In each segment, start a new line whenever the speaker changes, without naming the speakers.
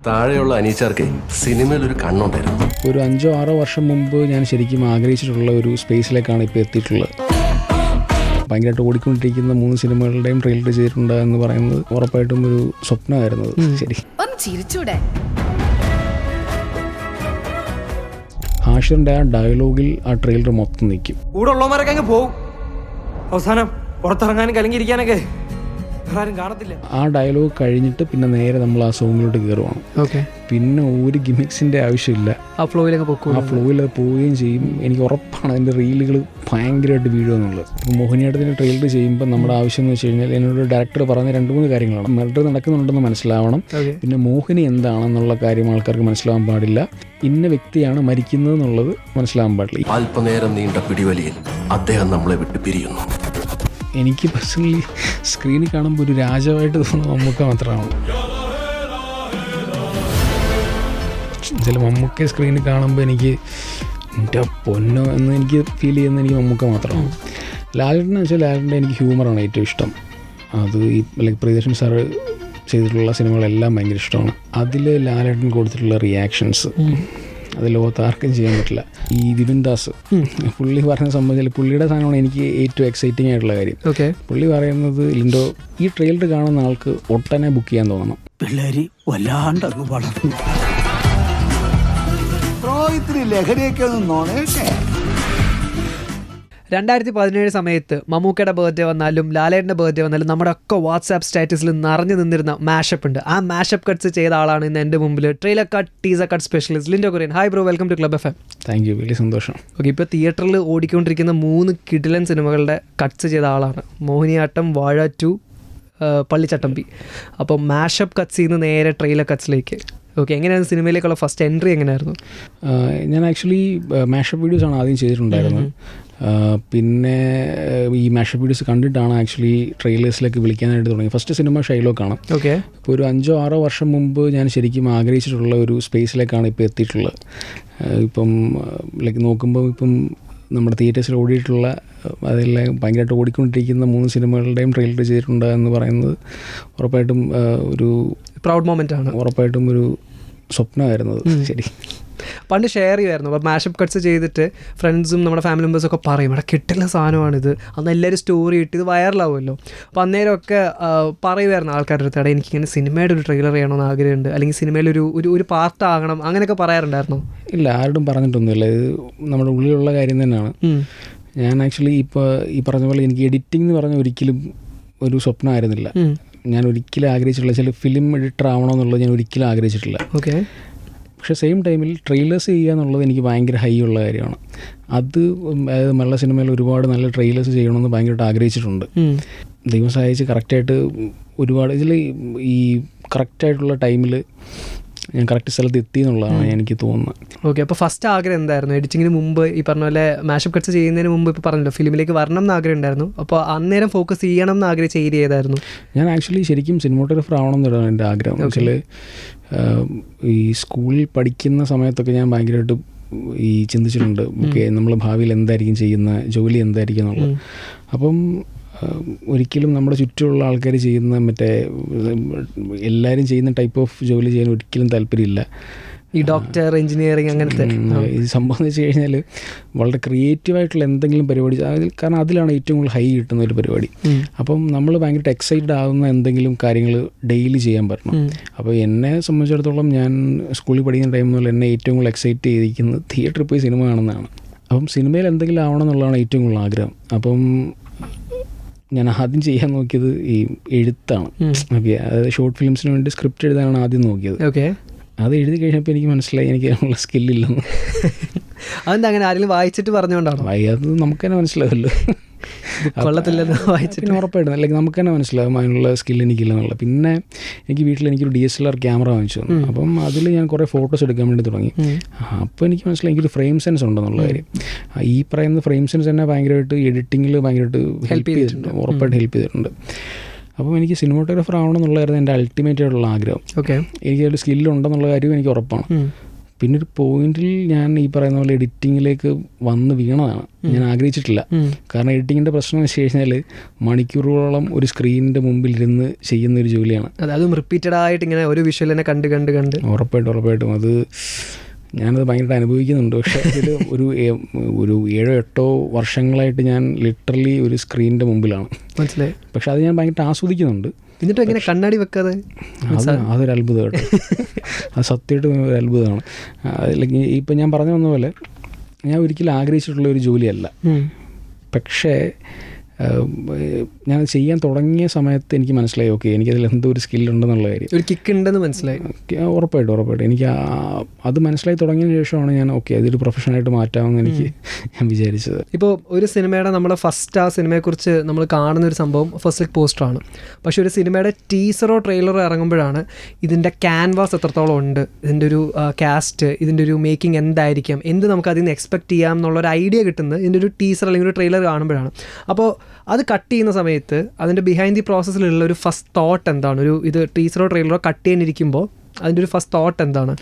താഴെയുള്ള അനീച്ചർക്ക് സിനിമയിൽ ഒരു കണ്ണുണ്ടായിരുന്നു.
ഒരു 5-6 വർഷം മുമ്പ് ഞാൻ ശരിക്കും ആഗ്രഹിച്ചിട്ടുള്ള ഒരു സ്പേസിലേക്കാണ് ഇപ്പോൾ എത്തിയിട്ടുള്ളത്. ഭയങ്കരമായിട്ട് ഓടിക്കൊണ്ടിരിക്കുന്ന 3 സിനിമകളുടെയും ട്രെയിലർ ചെയ്തിട്ടുണ്ട് എന്ന് പറയുന്നത് ഉറപ്പായിട്ടും ഒരു സ്വപ്നമായിരുന്നു. ശരി, ഹാഷിറിൻ്റെ ആ ഡയലോഗിൽ ആ ട്രെയിലർ മൊത്തം നിൽക്കും.
കൂടെ ഉള്ളവരൊക്കെ അങ്ങ് പോകും. അവസാനം പുറത്തിറങ്ങാനും കലങ്ങിയിരിക്കാനൊക്കെ ആരും കാണത്തില്ല.
ആ ഡയലോഗ് കഴിഞ്ഞിട്ട് പിന്നെ നേരെ നമ്മൾ ആ സോങ്ങിലോട്ട് കയറുവാണ്. പിന്നെ ഒരു ഗിമിക്സിൻ്റെ ആവശ്യമില്ല,
ആ ഫ്ലോയിലൊക്കെ പോകും.
ആ ഫ്ലോയിൽ അത് പോവുകയും ചെയ്യും. എനിക്ക് ഉറപ്പാണ് അതിൻ്റെ റീലുകൾ ഭയങ്കരമായിട്ട് വീഴുമെന്നുള്ളത്. ഇപ്പോൾ മോഹിനിയാട്ടത്തിൻ്റെ ട്രെയിലർ ചെയ്യുമ്പോൾ നമ്മുടെ ആവശ്യം എന്ന് വെച്ച് കഴിഞ്ഞാൽ എന്നോട് ഡയറക്ടർ പറഞ്ഞ 2-3 കാര്യങ്ങളാണ്. മെർഡർ നടക്കുന്നുണ്ടെന്ന് മനസ്സിലാവണം, പിന്നെ മോഹിനി എന്താണെന്നുള്ള കാര്യം ആൾക്കാർക്ക് മനസ്സിലാവാൻ പാടില്ല, ഇന്ന വ്യക്തിയാണ് മരിക്കുന്നത് എന്നുള്ളത് മനസ്സിലാവാൻ പാടില്ല.
അല്പനേരം നീണ്ട പിടിവലിയിൽ അദ്ദേഹം നമ്മളെ വിട്ട് പിരിയുന്നു.
എനിക്ക് പേഴ്സണലി സ്ക്രീനിൽ കാണുമ്പോൾ ഒരു രാജാവായിട്ട് തോന്നുന്നത് മമ്മൂക്ക മാത്രമാണ്. ചില മമ്മൂക്ക സ്ക്രീനിൽ കാണുമ്പോൾ എനിക്ക് എൻ്റെ പൊന്നോ എന്ന് എനിക്ക് ഫീൽ ചെയ്യുന്നത് എനിക്ക് മമ്മൂക്ക മാത്രമാണ്. ലാലേട്ടനെന്ന് വെച്ചാൽ ലാലേട്ടൻ്റെ എനിക്ക് ഹ്യൂമറാണ് ഏറ്റവും ഇഷ്ടം. അത് ഈ പ്രിയദർശൻ സാറ് ചെയ്തിട്ടുള്ള സിനിമകളെല്ലാം ഭയങ്കര ഇഷ്ടമാണ്. അതിൽ ലാലേട്ടൻ കൊടുത്തിട്ടുള്ള റിയാക്ഷൻസ് അത് ലോകത്ത് ആർക്കും ചെയ്യാൻ പറ്റില്ല. ഈ വിപിൻ ദാസ് പുള്ളി പറഞ്ഞ സംബന്ധിച്ചാൽ പുള്ളിയുടെ സാധനമാണ് എനിക്ക് ഏറ്റവും എക്സൈറ്റിംഗ് ആയിട്ടുള്ള കാര്യം. പുള്ളി പറയുന്നത്, ലിൻഡോ ഈ ട്രെയിലർ കാണുന്ന ആൾക്ക് ഒട്ടനെ ബുക്ക് ചെയ്യാൻ തോന്നണം.
പിള്ളേര് വല്ലാണ്ട് അങ്ങ് വളർന്നു. ഇത്തിരി ലഹരിയൊക്കെ നോണേ.
2017 സമയത്ത് മമ്മൂക്കയുടെ ബർത്ത്ഡേ വന്നാലും ലാലേട്ടൻ്റെ ബർത്ത്ഡേ വന്നാലും നമ്മുടെ ഒക്കെ വാട്സാപ്പ് സ്റ്റാറ്റസിൽ നിറഞ്ഞു നിന്നിരുന്ന മാഷപ്പ് ഉണ്ട്. ആ മാഷപ്പ് കട്ട്സ് ചെയ്ത ആളാണ് ഇന്ന് എൻ്റെ മുമ്പിൽ trailer cut teaser cut specialist Lindo Kurian. Hi bro, welcome to club FM.
Thank you, വലിയ സന്തോഷം.
ഓക്കെ, ഇപ്പോൾ തിയേറ്ററിൽ ഓടിക്കൊണ്ടിരിക്കുന്ന 3 കിടിലൻ സിനിമകളുടെ കട്ട്സ് ചെയ്ത ആളാണ്. മോഹിനിയാട്ടം, വാഴ 2, പള്ളിച്ചട്ടമ്പി. അപ്പോൾ മാഷപ്പ് കട്ട്സ് നിന്ന് നേരെ ട്രെയിലർ കട്ട്സിലേക്ക്. ഓക്കെ, എങ്ങനെയാണ് സിനിമയിലേക്കുള്ള ഫസ്റ്റ് എൻട്രി എങ്ങനെയായിരുന്നു?
ഞാൻ ആക്ച്വലി മാഷപ്പ് വീഡിയോസാണ് ആദ്യം ചെയ്തിട്ടുണ്ടായിരുന്നത്. പിന്നെ ഈ മാഷപ്പ് വീഡിയോസ് കണ്ടിട്ടാണ് ആക്ച്വലി ട്രെയിലേഴ്സിലേക്ക് വിളിക്കാനായിട്ട് തുടങ്ങി. First cinema ഷൈലോക്കാണ്.
ഓക്കെ,
ഇപ്പോൾ ഒരു 5-6 വർഷം മുമ്പ് ഞാൻ ശരിക്കും ആഗ്രഹിച്ചിട്ടുള്ള ഒരു സ്പേസിലേക്കാണ് ഇപ്പോൾ എത്തിയിട്ടുള്ളത്. ഇപ്പം നോക്കുമ്പോൾ ഇപ്പം നമ്മുടെ തിയേറ്റേഴ്സിൽ ഓടിയിട്ടുള്ള അതെല്ലാം ഭയങ്കരമായിട്ട് ഓടിക്കൊണ്ടിരിക്കുന്ന 3 സിനിമകളുടെയും ട്രെയിലർ ചെയ്തിട്ടുണ്ട് എന്ന് പറയുന്നത് ഉറപ്പായിട്ടും ഒരു
പ്രൗഡ് മൊമെൻ്റ് ആണ്.
ഉറപ്പായിട്ടും ഒരു സ്വപ്നമായിരുന്നത്. ശരി,
പണ്ട് ഷെയർ ചെയ്യുമായിരുന്നു. അപ്പോൾ മാഷപ്പ് കട്ട്സ് ചെയ്തിട്ട് ഫ്രണ്ട്സും നമ്മുടെ ഫാമിലി മെമ്പേഴ്സൊക്കെ പറയും, ഇവിടെ കിട്ടുന്ന സാധനമാണിത്, അന്ന് എല്ലാവരും സ്റ്റോറി ഇട്ട് ഇത് വൈറലാവുമല്ലോ. അപ്പോൾ അന്നേരമൊക്കെ പറയുമായിരുന്നു ആൾക്കാരുടെ അടുത്ത്, അവിടെ എനിക്കിങ്ങനെ സിനിമയുടെ ഒരു ട്രെയിലർ ചെയ്യണമെന്ന് ആഗ്രഹമുണ്ട്, അല്ലെങ്കിൽ സിനിമയിലൊരു ഒരു പാർട്ടാകണം, അങ്ങനെയൊക്കെ പറയാറുണ്ടായിരുന്നോ?
ഇല്ല, ആരോടും പറഞ്ഞിട്ടൊന്നുമില്ല. ഇത് നമ്മുടെ ഉള്ളിലുള്ള കാര്യം തന്നെയാണ്. ഞാൻ ആക്ച്വലി ഇപ്പോൾ ഈ പറഞ്ഞ പോലെ എനിക്ക് എഡിറ്റിംഗ് എന്ന് പറഞ്ഞ ഒരിക്കലും ഒരു സ്വപ്നമായിരുന്നില്ല. ഞാൻ ഒരിക്കലും ആഗ്രഹിച്ചിട്ടില്ല ചില ഫിലിം എഡിറ്റർ ആവണമെന്നുള്ളത് ഞാൻ ഒരിക്കലും ആഗ്രഹിച്ചിട്ടില്ല.
ഓക്കെ,
പക്ഷേ സെയിം ടൈമിൽ ട്രെയിലേഴ്സ് ചെയ്യുക എന്നുള്ളത് എനിക്ക് ഭയങ്കര ഹൈ ഉള്ള കാര്യമാണ്. അത് അതായത് മലയാള സിനിമയിൽ ഒരുപാട് നല്ല ട്രെയിലേഴ്സ് ചെയ്യണമെന്ന് ഭയങ്കരമായിട്ട് ആഗ്രഹിച്ചിട്ടുണ്ട്. ദൈവം സഹായിച്ച് കറക്റ്റായിട്ട് ഒരുപാട് ഇതിൽ ഈ കറക്റ്റായിട്ടുള്ള ടൈമിൽ ഞാൻ കറക്റ്റ് സ്ഥലത്ത് എത്തി എന്നുള്ളതാണ് എനിക്ക് തോന്നുന്നത്.
ഓക്കെ, അപ്പോൾ ഫസ്റ്റ് ആഗ്രഹം എന്തായിരുന്നു? എഡിറ്റിങ്ങിന് മുമ്പ് ഈ പറഞ്ഞ പോലെ മാഷപ്പ് കട്ട്സ് ചെയ്യുന്നതിന് മുമ്പ് ഇപ്പോൾ പറഞ്ഞല്ലോ ഫിലിമിലേക്ക് വരണം എന്ന് ആഗ്രഹം ഉണ്ടായിരുന്നു. അപ്പോൾ അന്നേരം ഫോക്കസ് ചെയ്യണം എന്ന് ആഗ്രഹിച്ച ഏരിയ ഏതായിരുന്നു?
ഞാൻ ആക്ച്വലി ശരിക്കും സിനിമാറ്റോഗ്രാഫർ ആവണം എന്നാണ് എൻ്റെ ആഗ്രഹം. വെച്ചാൽ ഈ സ്കൂളിൽ പഠിക്കുന്ന സമയത്തൊക്കെ ഞാൻ ഭയങ്കരമായിട്ട് ഈ ചിന്തിച്ചിട്ടുണ്ട്, ഓക്കെ നമ്മൾ ഭാവിയിൽ എന്തായിരിക്കും ചെയ്യുന്ന ജോലി എന്തായിരിക്കും എന്നുള്ളത്. അപ്പം ഒരിക്കലും നമ്മുടെ ചുറ്റുമുള്ള ആൾക്കാർ ചെയ്യുന്ന മറ്റേ എല്ലാവരും ചെയ്യുന്ന ടൈപ്പ് ഓഫ് ജോലി ചെയ്യാൻ ഒരിക്കലും താല്പര്യമില്ല.
ഈ ഡോക്ടർ, എഞ്ചിനീയറിങ് അങ്ങനത്തെ
ഈ സംഭവം എന്ന് വെച്ച് കഴിഞ്ഞാൽ വളരെ ക്രിയേറ്റീവായിട്ടുള്ള എന്തെങ്കിലും പരിപാടി, കാരണം അതിലാണ് ഏറ്റവും കൂടുതൽ ഹൈ കിട്ടുന്ന ഒരു പരിപാടി. അപ്പം നമ്മൾ ഭയങ്കര എക്സൈറ്റഡ് ആകുന്ന എന്തെങ്കിലും കാര്യങ്ങൾ ഡെയിലി ചെയ്യാൻ പറ്റണം. അപ്പോൾ എന്നെ സംബന്ധിച്ചിടത്തോളം ഞാൻ സ്കൂളിൽ പഠിക്കുന്ന ടൈം മുതൽ എന്നെ ഏറ്റവും കൂടുതൽ എക്സൈറ്റ് ചെയ്തിരിക്കുന്നത് തിയേറ്ററിൽ പോയി സിനിമ കാണുന്നതാണ്. അപ്പം സിനിമയിൽ എന്തെങ്കിലും ആവണം എന്നുള്ളതാണ് ഏറ്റവും കൂടുതൽ ആഗ്രഹം. അപ്പം ഞാൻ ആദ്യം ചെയ്യാൻ നോക്കിയത് ഈ എഴുത്താണ്. ഓക്കെ, അതായത് ഷോർട്ട് ഫിലിംസിന് വേണ്ടി സ്ക്രിപ്റ്റ് എഴുതാനാണ് ആദ്യം നോക്കിയത്.
ഓക്കെ,
അത് എഴുതി കഴിഞ്ഞപ്പോൾ എനിക്ക് മനസ്സിലായി എനിക്ക് അതിനുള്ള സ്കില്ലില്ലെന്ന്.
അതെന്താ അങ്ങനെ? ആരെങ്കിലും വായിച്ചിട്ട് പറഞ്ഞുകൊണ്ടാണോ?
അത് നമുക്ക് തന്നെ മനസ്സിലാവല്ലോ,
കൊള്ളത്തില്ലെന്ന് വായിച്ചിട്ട്.
ഉറപ്പായിട്ടും അല്ലെങ്കിൽ നമുക്ക് തന്നെ മനസ്സിലാവും അതിനുള്ള സ്കിൽ എനിക്കില്ലെന്നുള്ള. പിന്നെ എനിക്ക് വീട്ടിൽ എനിക്കൊരു DSLR ക്യാമറ വാങ്ങിച്ചു തന്നു. അപ്പം അതിൽ ഞാൻ കുറേ ഫോട്ടോസ് എടുക്കാൻ വേണ്ടി തുടങ്ങി. അപ്പോൾ എനിക്ക് മനസ്സിലായി എനിക്കൊരു ഫ്രെയിം സെൻസ് ഉണ്ടെന്നുള്ള കാര്യം. ഈ പറയുന്ന ഫ്രെയിം സെൻസ് തന്നെ ഭയങ്കരമായിട്ട് എഡിറ്റിങ്ങിൽ ഭയങ്കരമായിട്ട് ഹെൽപ്പ് ചെയ്തിട്ടുണ്ട്, ഉറപ്പായിട്ട് ഹെൽപ്പ് ചെയ്തിട്ടുണ്ട്. അപ്പം എനിക്ക് സിനിമാറ്റോഗ്രാഫർ ആവണം എന്നുള്ളതായിരുന്നു എൻ്റെ അൾട്ടിമേറ്റ് ആയിട്ടുള്ള ആഗ്രഹം.
ഓക്കെ,
എനിക്കൊരു സ്കില്ലുണ്ടെന്നുള്ള കാര്യവും എനിക്ക് ഉറപ്പാണ്. പിന്നെ ഒരു പോയിന്റിൽ ഞാൻ ഈ പറയുന്ന പോലെ എഡിറ്റിങ്ങിലേക്ക് വന്ന് വീണതാണ്. ഞാൻ ആഗ്രഹിച്ചിട്ടില്ല. കാരണം എഡിറ്റിങ്ങിൻ്റെ പ്രശ്നം എന്ന് വെച്ച് കഴിഞ്ഞാൽ മണിക്കൂറുകളോളം ഒരു സ്ക്രീനിൻ്റെ മുമ്പിൽ ഇരുന്ന് ചെയ്യുന്ന ഒരു ജോലിയാണ്.
അതും റിപ്പീറ്റഡ് ആയിട്ട് ഇങ്ങനെ ഒരു വിഷ്വൽ തന്നെ കണ്ട്
ഉറപ്പായിട്ടും അത് ഞാനത് ഭയങ്കരമായിട്ട് അനുഭവിക്കുന്നുണ്ട്. പക്ഷേ അതിൽ ഒരു 7-8 വർഷങ്ങളായിട്ട് ഞാൻ ലിറ്ററലി ഒരു സ്ക്രീനിൻ്റെ മുമ്പിലാണ്.
മനസ്സിലായി.
പക്ഷെ അത് ഞാൻ ഭയങ്കരമായിട്ട് ആസ്വദിക്കുന്നുണ്ട്.
എന്നിട്ട് എങ്ങനെ കണ്ണാടി വെക്കാതെ?
അതൊരു അത്ഭുതം കേട്ടോ. അത് സത്യമായിട്ടും ഒരു അത്ഭുതമാണ്. അല്ലെങ്കിൽ ഇപ്പം ഞാൻ പറഞ്ഞു വന്ന പോലെ ഞാൻ ഒരിക്കലും ആഗ്രഹിച്ചിട്ടുള്ള ഒരു ജോലിയല്ല. പക്ഷേ ഞാൻ ചെയ്യാൻ തുടങ്ങിയ സമയത്ത് എനിക്ക് മനസ്സിലായി, ഓക്കെ, എനിക്കതിൽ എന്തോ ഒരു സ്കില്ലുണ്ടെന്നുള്ള കാര്യം,
ഒരു കിക്ക് ഉണ്ടെന്ന് മനസ്സിലായി.
ഉറപ്പായിട്ടും എനിക്ക് അത് മനസ്സിലായി തുടങ്ങിയതിന് ശേഷമാണ് ഞാൻ ഓക്കെ അതൊരു പ്രൊഫഷനായിട്ട് മാറ്റാമെന്ന് ഞാൻ വിചാരിച്ചത്.
ഇപ്പോൾ ഒരു സിനിമയുടെ നമ്മൾ ഫസ്റ്റ് ആ സിനിമയെക്കുറിച്ച് നമ്മൾ കാണുന്ന ഒരു സംഭവം ഫസ്റ്റ് ലുക്ക് പോസ്റ്ററാണ്. പക്ഷേ ഒരു സിനിമയുടെ ടീസറോ ട്രെയിലറോ ഇറങ്ങുമ്പോഴാണ് ഇതിൻ്റെ ക്യാൻവാസ് എത്രത്തോളം ഉണ്ട്, ഇതിൻ്റെ ഒരു കാസ്റ്റ്, ഇതിൻ്റെ ഒരു മേക്കിംഗ് എന്തായിരിക്കാം, എന്ത് നമുക്ക് അതിൽ നിന്ന് എക്സ്പെക്ട് ചെയ്യാം എന്നുള്ളൊരു ഐഡിയ കിട്ടുന്നത് ഇതിൻ്റെ ഒരു ടീസർ അല്ലെങ്കിൽ ഒരു ട്രെയിലർ കാണുമ്പോഴാണ്. അപ്പോൾ അത് കട്ട് ചെയ്യുന്ന സമയത്ത് അതിൻ്റെ ബിഹൈൻഡ് ദി പ്രോസസ്സിലുള്ള ഒരു ഫസ്റ്റ് തോട്ട് എന്താണ്? ഇത് ടീസറോ ട്രെയിലറോ കട്ട് ചെയ്യാനിരിക്കുമ്പോൾ അതിൻ്റെ ഒരു ഫസ്റ്റ് തോട്ട് എന്താണ്?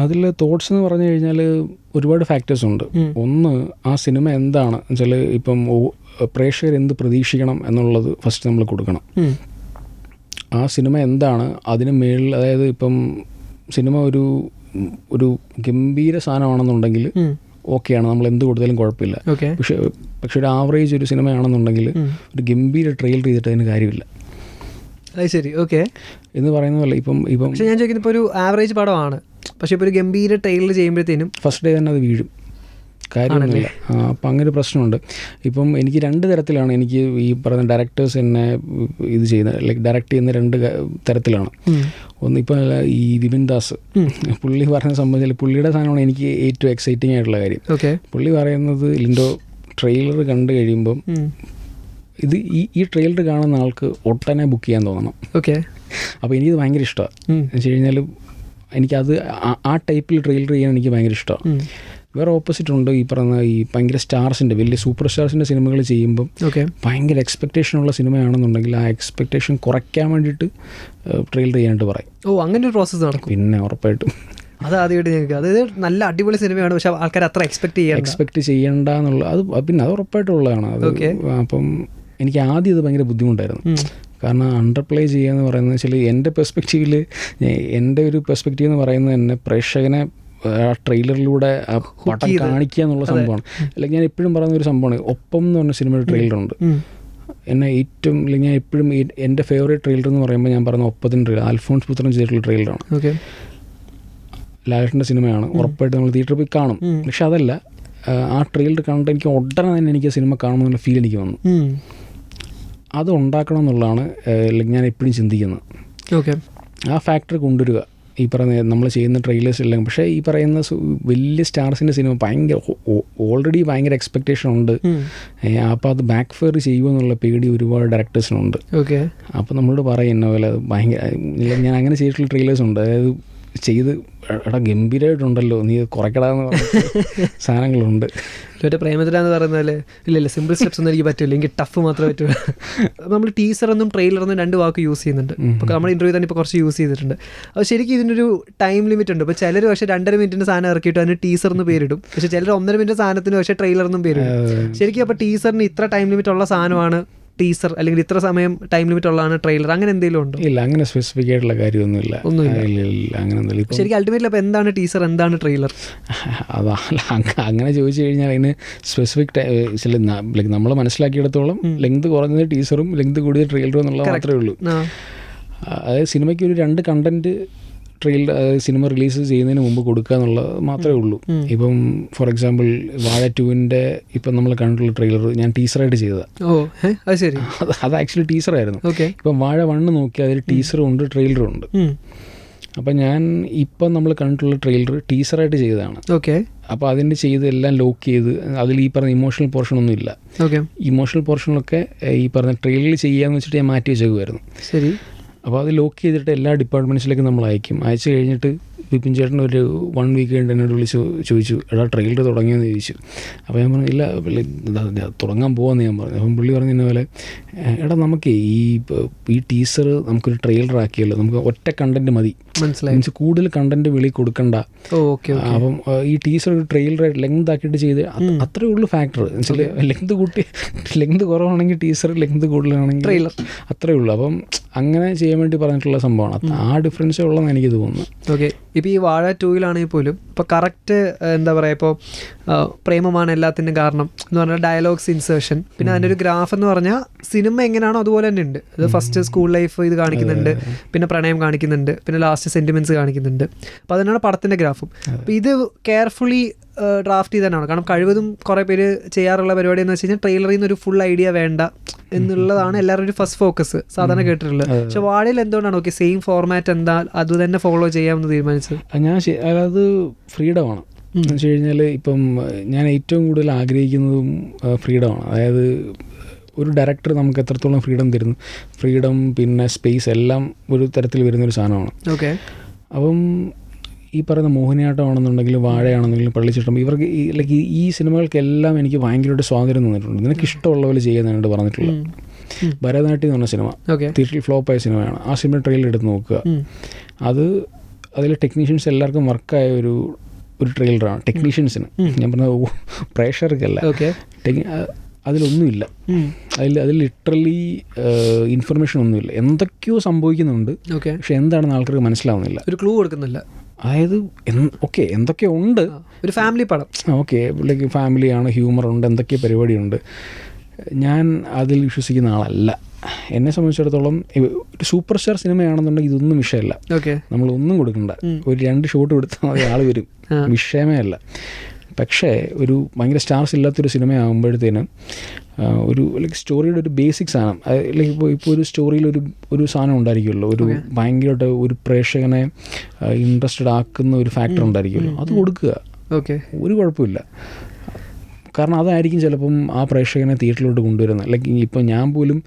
അതിൽ തോട്ട്സ് എന്ന് പറഞ്ഞു കഴിഞ്ഞാൽ ഒരുപാട് ഫാക്ടേഴ്സ് ഉണ്ട്. ഒന്ന്, ആ സിനിമ എന്താണ് വെച്ചാൽ ഇപ്പം പ്രേക്ഷകർ എന്ത് പ്രതീക്ഷിക്കണം എന്നുള്ളത് ഫസ്റ്റ് നമ്മൾ കൊടുക്കണം. ആ സിനിമ എന്താണ് അതിന് മേളിൽ, അതായത് ഇപ്പം സിനിമ ഒരു ഗംഭീര സാധനമാണെന്നുണ്ടെങ്കിൽ ഓക്കെയാണ്, നമ്മൾ എന്ത് കൊടുത്താലും കുഴപ്പമില്ല. പക്ഷെ ഒരു ആവറേജ് ഒരു സിനിമയാണെന്നുണ്ടെങ്കിൽ ഒരു ഗംഭീര ട്രെയിലർ ചെയ്തിട്ട് അതിന് കാര്യമില്ല.
അത് ശരി, ഓക്കെ
എന്ന് പറയുന്ന പോലെ ഇപ്പം
പക്ഷേ ഞാൻ ചോദിക്കുന്നത് ഇപ്പോൾ ഒരു ആവറേജ് പടമാണ്, പക്ഷേ ഇപ്പോൾ ഒരു ഗംഭീര ട്രെയിലർ ചെയ്യുമ്പോഴത്തേനും
ഫസ്റ്റ് ഡേ തന്നെ അത് വീഴും, കാര്യമൊന്നുമില്ല. അപ്പം അങ്ങനെ ഒരു പ്രശ്നമുണ്ട്. ഇപ്പം എനിക്ക് 2 തരത്തിലാണ് എനിക്ക് ഈ പറയുന്ന ഡയറക്ടേഴ്സ് എന്നെ ഇത് ചെയ്യുന്നത്, ലൈക്ക് ഡയറക്റ്റ് ചെയ്യുന്ന 2 തരത്തിലാണ്. ഒന്ന് ഇപ്പം ഈ വിപിൻ ദാസ് പുള്ളി പറയുന്ന സംബന്ധിച്ചാൽ പുള്ളിയുടെ സാധനമാണ് എനിക്ക് ഏറ്റവും എക്സൈറ്റിംഗ് ആയിട്ടുള്ള കാര്യം. പുള്ളി പറയുന്നത് ലിൻഡോ ട്രെയിലർ കണ്ടു കഴിയുമ്പം ഇത് ഈ ട്രെയിലർ കാണുന്ന ആൾക്ക് ഒട്ടനെ ബുക്ക് ചെയ്യാൻ തോന്നണം. അപ്പോൾ എനിക്കിത് ഭയങ്കര ഇഷ്ടമാണ്. എന്ന് വെച്ച് കഴിഞ്ഞാൽ എനിക്കത് ആ ടൈപ്പിൽ ട്രെയിലർ ചെയ്യാൻ എനിക്ക് ഭയങ്കര ഇഷ്ടമാണ്. വേറെ ഓപ്പോസിറ്റ് ഉണ്ട്, ഈ പറയുന്ന ഈ ഭയങ്കര സ്റ്റാർസിൻ്റെ വലിയ സൂപ്പർ സ്റ്റാർസിൻ്റെ സിനിമകൾ ചെയ്യുമ്പം ഭയങ്കര എക്സ്പെക്റ്റേഷനുള്ള സിനിമയാണെന്നുണ്ടെങ്കിൽ ആ എക്സ്പെക്റ്റേഷൻ കുറയ്ക്കാൻ വേണ്ടിയിട്ട് ട്രെയിലർ ചെയ്യാനായിട്ട് പറയും.
അങ്ങനെ ഒരു പ്രോസസ്സ് നടക്കും.
പിന്നെ ഉറപ്പായിട്ടും
അത് ആദ്യമായിട്ട് ഞങ്ങൾക്ക് അതായത് നല്ല അടിപൊളി സിനിമയാണ്, പക്ഷെ ആൾക്കാർ അത്ര എക്സ്പെക്ട് ചെയ്യണ്ട എന്നുള്ള അത് പിന്നെ അത് ഉറപ്പായിട്ടുള്ളതാണ്. അത് അപ്പം എനിക്ക് ആദ്യം ഇത് ഭയങ്കര ബുദ്ധിമുട്ടായിരുന്നു. കാരണം അണ്ടർപ്ലേ ചെയ്യുക എന്ന് പറയുന്നത് വെച്ചാൽ എൻ്റെ പെർസ്പെക്റ്റീവിൽ ഒരു പെർസ്പെക്റ്റീവ് എന്ന് പറയുന്നത് തന്നെ പ്രേക്ഷകനെ ആ ട്രെയിലറിലൂടെ ആ പടം കാണിക്കുക എന്നുള്ള സംഭവമാണ്. അല്ലെങ്കിൽ ഞാൻ എപ്പോഴും പറയുന്ന ഒരു സംഭവമാണ് ഒപ്പം എന്ന് പറഞ്ഞ സിനിമയുടെ ട്രെയിലറുണ്ട്. എന്നെ ഏറ്റവും അല്ലെങ്കിൽ ഞാൻ എപ്പോഴും എൻ്റെ ഫേവറേറ്റ് ട്രെയിലർ എന്ന് പറയുമ്പോൾ ഞാൻ പറയുന്ന ഒപ്പത്തിൻ്റെ ട്രെയിലർ അൽഫോൺസ് പുത്രൻ ചെയ്തിട്ടുള്ള ട്രെയിലറാണ്. ലാലേട്ടൻ്റെ സിനിമയാണ്, ഉറപ്പായിട്ട് നമ്മൾ തിയേറ്ററിൽ പോയി കാണും. പക്ഷെ അതല്ല, ആ ട്രെയിലർ കണ്ടിട്ട് എനിക്ക് ഉടനെ തന്നെ എനിക്ക് ആ സിനിമ കാണുമെന്നുള്ള ഫീൽ എനിക്ക് വന്നു. അത് ഉണ്ടാക്കണം എന്നുള്ളതാണ് ഞാൻ എപ്പോഴും ചിന്തിക്കുന്നത്. ആ ഫാക്ടർ കൊണ്ടുവരിക. ഈ പറയുന്ന നമ്മൾ ചെയ്യുന്ന ട്രെയിലേഴ്സ് എല്ലാം, പക്ഷേ ഈ പറയുന്ന വലിയ സ്റ്റാർസിൻ്റെ സിനിമ ഭയങ്കര ഓൾറെഡി ഭയങ്കര എക്സ്പെക്റ്റേഷൻ ഉണ്ട്. അപ്പോൾ അത് ബാക്ക് ഫെയർ ചെയ്യുമെന്നുള്ള പേടി ഒരുപാട് ഡയറക്ടേഴ്സിനുണ്ട്. അപ്പോൾ നമ്മളോട് പറയും എന്നെ പോലെ അത് ഭയങ്കര, ഞാൻ അങ്ങനെ ചെയ്തിട്ടുള്ള ട്രെയിലേഴ്സ് ഉണ്ട്. അതായത് ചെയ്ത് എടാ ഗംഭീരമായിട്ടുണ്ടല്ലോ, നീ കുറയ്ക്കടാന്ന് പറഞ്ഞ സാധനങ്ങളുണ്ട്. മറ്റേ പ്രേമത്തിലാന്ന് പറയുന്നതല്ലേ, ഇല്ല സിമ്പിൾ സ്റ്റെപ്സ് ഒന്നും എനിക്ക് പറ്റില്ല, എനിക്ക് ടഫ് മാത്രമേ പറ്റുള്ളൂ. നമ്മൾ ടീസറെന്നും ട്രെയിലറെന്നും 2 വാക്ക് യൂസ് ചെയ്യുന്നുണ്ട്. ഇപ്പോൾ നമ്മൾ ഇൻ്റർവ്യൂ തന്നെ ഇപ്പോൾ കുറച്ച് യൂസ് ചെയ്തിട്ടുണ്ട്. അപ്പോൾ ശരിക്കും ഇതിനൊരു ടൈം ലിമിറ്റ് ഉണ്ട്. ഇപ്പോൾ ചിലർ പക്ഷേ 2.5 മിനിറ്റിൻ്റെ സാധനം ഇറക്കിയിട്ട് അതിന് ടീസറിന് പേരിടും, പക്ഷേ ചിലർ 1.5 മിനിറ്റ് സാധനത്തിന് പക്ഷേ ട്രെയിലറെന്നും പേരിടും. ശരിക്കും അപ്പോൾ ടീസറിന് ഇത്ര ടൈം ലിമിറ്റ് ഉള്ള സാധനമാണ് ടീസർ, അല്ലെങ്കിൽ ഇത്ര സമയം ടൈം ലിമിറ്റ് ഉള്ളതാണ് ട്രെയിലർ, അങ്ങനെ എന്തെങ്കിലും ഉണ്ടോ?
ഇല്ല, അങ്ങനെ സ്പെസിഫിക് ആയിട്ടുള്ള കാര്യമൊന്നുമില്ല. അങ്ങനെ
ശരിക്കും അൾട്ടിമേറ്റ്ലി അപ്പോൾ എന്താണ് ടീസർ, എന്താണ് ട്രെയിലർ?
അങ്ങനെ ചോദിച്ചു കഴിഞ്ഞാൽ അതിന് സ്പെസിഫിക് ലൈക്ക് നമ്മൾ മനസ്സിലാക്കിയിടത്തോളം ലെങ്ത് കുറഞ്ഞത് ടീസറും ലെങ്ത് കൂടിയത് ട്രെയിലറും എന്നുള്ളത് മാത്രമേ ഉള്ളൂ. അതായത് സിനിമയ്ക്ക് ഒരു 2 കണ്ടന്റ് സിനിമ റിലീസ് ചെയ്യുന്നതിന് മുമ്പ് കൊടുക്കുക എന്നുള്ളത് മാത്രമേ ഉള്ളൂ. ഇപ്പം ഫോർ എക്സാമ്പിൾ വാഴ 2-ൻ്റെ ഇപ്പം നമ്മൾ കണ്ടിട്ടുള്ള ട്രെയിലർ ഞാൻ ടീസറായിട്ട് ചെയ്തതാണ്. അത് ആക്ച്വലി ടീസറായിരുന്നു. ഇപ്പം വാഴ 1 നോക്കിയാൽ അതിൽ ടീസറും ഉണ്ട് ട്രെയിലറും ഉണ്ട്. അപ്പം ഞാൻ ഇപ്പം നമ്മൾ കണ്ടിട്ടുള്ള ട്രെയിലർ ടീസറായിട്ട് ചെയ്തതാണ്. അപ്പോൾ അതിൻ്റെ ചെയ്ത് എല്ലാം ലോക്ക് ചെയ്ത് അതിൽ ഈ പറഞ്ഞ ഇമോഷണൽ പോർഷനൊന്നും ഇല്ല. ഇമോഷണൽ പോർഷനൊക്കെ ഈ പറഞ്ഞ ട്രെയിലറിൽ ചെയ്യാമെന്ന് വെച്ചിട്ട് ഞാൻ മാറ്റി വെച്ചേക്കുമായിരുന്നു. അപ്പോൾ അത് ലോക്ക് ചെയ്തിട്ട് എല്ലാ ഡിപ്പാർട്ട്മെൻറ്റ്സിലേക്കും നമ്മൾ അയക്കും. അയച്ചു കഴിഞ്ഞിട്ട് വിപിൻ ചേട്ടൻ ഒരു 1 വീക്ക് കഴിഞ്ഞ് എന്നോട് വിളിച്ച് ചോദിച്ചു, എടാ ട്രെയിലർ തുടങ്ങിയെന്ന് ചോദിച്ചു. അപ്പോൾ ഞാൻ പറഞ്ഞു, ഇല്ല പുള്ളി തുടങ്ങാൻ പോകാമെന്ന് ഞാൻ പറഞ്ഞു. അപ്പം പുള്ളി പറഞ്ഞ പോലെ, എടാ നമുക്ക് ഈ ടീസർ നമുക്കൊരു ട്രെയിലർ ആക്കിയല്ലോ, നമുക്ക് ഒറ്റ കണ്ടന്റ് മതി,
മനസ്സിലായി,
മീൻസ് കൂടുതൽ കണ്ടന്റ് വെളി കൊടുക്കണ്ട. അപ്പം ഈ ടീസർ ഒരു ട്രെയിലറായിട്ട് ലെങ്ത് ആക്കിയിട്ട് ചെയ്ത് അത്രേ ഉള്ളൂ ഫാക്ടർ. എന്നുവെച്ചാൽ ലെങ്ത് കുറവാണെങ്കിൽ ടീസർ, ലെങ്ത് കൂടുതലാണെങ്കിൽ ട്രെയിലർ, അത്രേ ഉള്ളൂ. അപ്പം അങ്ങനെ ചെയ്യാൻ വേണ്ടി പറഞ്ഞിട്ടുള്ള സംഭവമാണ്. ആ ഡിഫറൻസേ ഉള്ളതെന്ന് എനിക്ക് തോന്നുന്നു.
ഓക്കെ. ഇപ്പോൾ ഈ വാഴ 2-ലാണെങ്കിൽ പോലും ഇപ്പോൾ കറക്റ്റ് എന്താ പറയുക, ഇപ്പോൾ പ്രേമമാണ് എല്ലാത്തിനും കാരണം എന്ന് പറഞ്ഞാൽ ഡയലോഗ്സ് ഇൻസേർഷൻ, പിന്നെ അതിൻ്റെ ഒരു ഗ്രാഫ് എന്ന് പറഞ്ഞാൽ സിനിമ എങ്ങനെയാണോ അതുപോലെ തന്നെ ഉണ്ട്. അത് ഫസ്റ്റ് സ്കൂൾ ലൈഫ് ഇത് കാണിക്കുന്നുണ്ട്, പിന്നെ പ്രണയം കാണിക്കുന്നുണ്ട്, പിന്നെ ലാസ്റ്റ് സെൻറ്റിമെൻറ്റ്സ് കാണിക്കുന്നുണ്ട്. അപ്പോൾ അതിനാണ് പടത്തിൻ്റെ ഗ്രാഫും. അപ്പോൾ ഇത് കെയർഫുള്ളി ഡ്രാഫ്റ്റ് ചെയ്തതാണ്. കാരണം കഴിവതും കുറേ പേര് ചെയ്യാറുള്ള പരിപാടി എന്ന് വെച്ച് കഴിഞ്ഞാൽ ട്രെയിലറിൽ നിന്ന് ഒരു ഫുൾ ഐഡിയ വേണ്ട എന്നുള്ളതാണ് എല്ലാവരും ഒരു ഫസ്റ്റ് ഫോക്കസ് സാധാരണ കേട്ടിട്ടുള്ളത്. പക്ഷെ വാഴയിൽ എന്തുകൊണ്ടാണ് ഓക്കെ സെയിം ഫോർമാറ്റ് എന്താ അത് തന്നെ ഫോളോ ചെയ്യാമെന്ന് തീരുമാനിച്ചത്?
അത് ഫ്രീഡമാണ്. എന്ന് വെച്ച് കഴിഞ്ഞാൽ ഇപ്പം ഞാൻ ഏറ്റവും കൂടുതൽ ആഗ്രഹിക്കുന്നതും ഫ്രീഡമാണ്. അതായത് ഒരു ഡയറക്ടർ നമുക്ക് എത്രത്തോളം ഫ്രീഡം തരുന്നു, ഫ്രീഡം പിന്നെ സ്പേസ് എല്ലാം ഒരു തരത്തിൽ വരുന്നൊരു സാധനമാണ്.
ഓക്കെ.
അപ്പം ഈ പറയുന്ന മോഹിനിയാട്ടമാണെന്നുണ്ടെങ്കിലും വാഴയാണെന്നുണ്ടെങ്കിലും പള്ളിച്ചിട്ടം, ഇവർക്ക് ഈ സിനിമകൾക്കെല്ലാം എനിക്ക് ഭയങ്കരമായിട്ട് സ്വാതന്ത്ര്യം തന്നിട്ടുണ്ട്. നിനക്ക് ഇഷ്ടമുള്ള പോലെ ചെയ്യാൻ എന്നോട് പറഞ്ഞിട്ടുള്ളത്. ഭരതനാട്യം എന്ന് പറഞ്ഞ സിനിമ തിയേറ്ററിൽ ഫ്ലോപ്പായ സിനിമയാണ്. ആ സിനിമ ട്രെയിലർ എടുത്ത് നോക്കുക. അതിൽ ടെക്നീഷ്യൻസ് എല്ലാവർക്കും വർക്കായ ഒരു ട്രെയിലറാണ്. ടെക്നീഷ്യൻസിന്, ഞാൻ പറഞ്ഞ പ്രേക്ഷകർക്കല്ല. അതിലൊന്നുമില്ല, അതിൽ ലിറ്ററലി ഇൻഫർമേഷൻ ഒന്നുമില്ല. എന്തൊക്കെയോ സംഭവിക്കുന്നുണ്ട്, പക്ഷെ എന്താണെന്ന് ആൾക്കാർക്ക് മനസ്സിലാവുന്നില്ല.
ഒരു ക്ലൂ കൊടുക്കുന്നില്ല.
അതായത് ഓക്കെ എന്തൊക്കെ ഉണ്ട്,
ഒരു ഫാമിലി പടം,
ഓക്കെ ലൈക്ക് ഫാമിലിയാണ്, ഹ്യൂമറുണ്ട്, എന്തൊക്കെ പരിപാടിയുണ്ട്. ഞാൻ അതിൽ വിശ്വസിക്കുന്ന ആളല്ല. എന്നെ സംബന്ധിച്ചിടത്തോളം ഒരു സൂപ്പർ സ്റ്റാർ സിനിമയാണെന്നുണ്ടെങ്കിൽ ഇതൊന്നും വിഷയമല്ല. നമ്മളൊന്നും കൊടുക്കണ്ട, ഒരു 2 ഷോട്ട് കൊടുത്താൽ മതി, ആൾ വരും, വിഷയമേ അല്ല. പക്ഷേ ഒരു ഭയങ്കര സ്റ്റാർസ് ഇല്ലാത്തൊരു സിനിമയാകുമ്പോഴത്തേനും ഒരു ലൈക്ക് സ്റ്റോറിയുടെ ഒരു ബേസിക് സാധനം, ലൈക്ക് ഇപ്പോൾ ഒരു സ്റ്റോറിയിൽ ഒരു സാധനം ഉണ്ടായിരിക്കുമല്ലോ, ഒരു ഭയങ്കരമായിട്ട് ഒരു പ്രേക്ഷകനെ ഇൻട്രസ്റ്റഡ് ആക്കുന്ന ഒരു ഫാക്ടർ ഉണ്ടായിരിക്കുമല്ലോ, അത് കൊടുക്കുക. ഒരു കുഴപ്പമില്ല. കാരണം അതായിരിക്കും ചിലപ്പം ആ പ്രേക്ഷകനെ തിയേറ്ററിലോട്ട് കൊണ്ടുവരുന്നത്. ലൈക്ക് ഇപ്പം ഞാൻ പോലും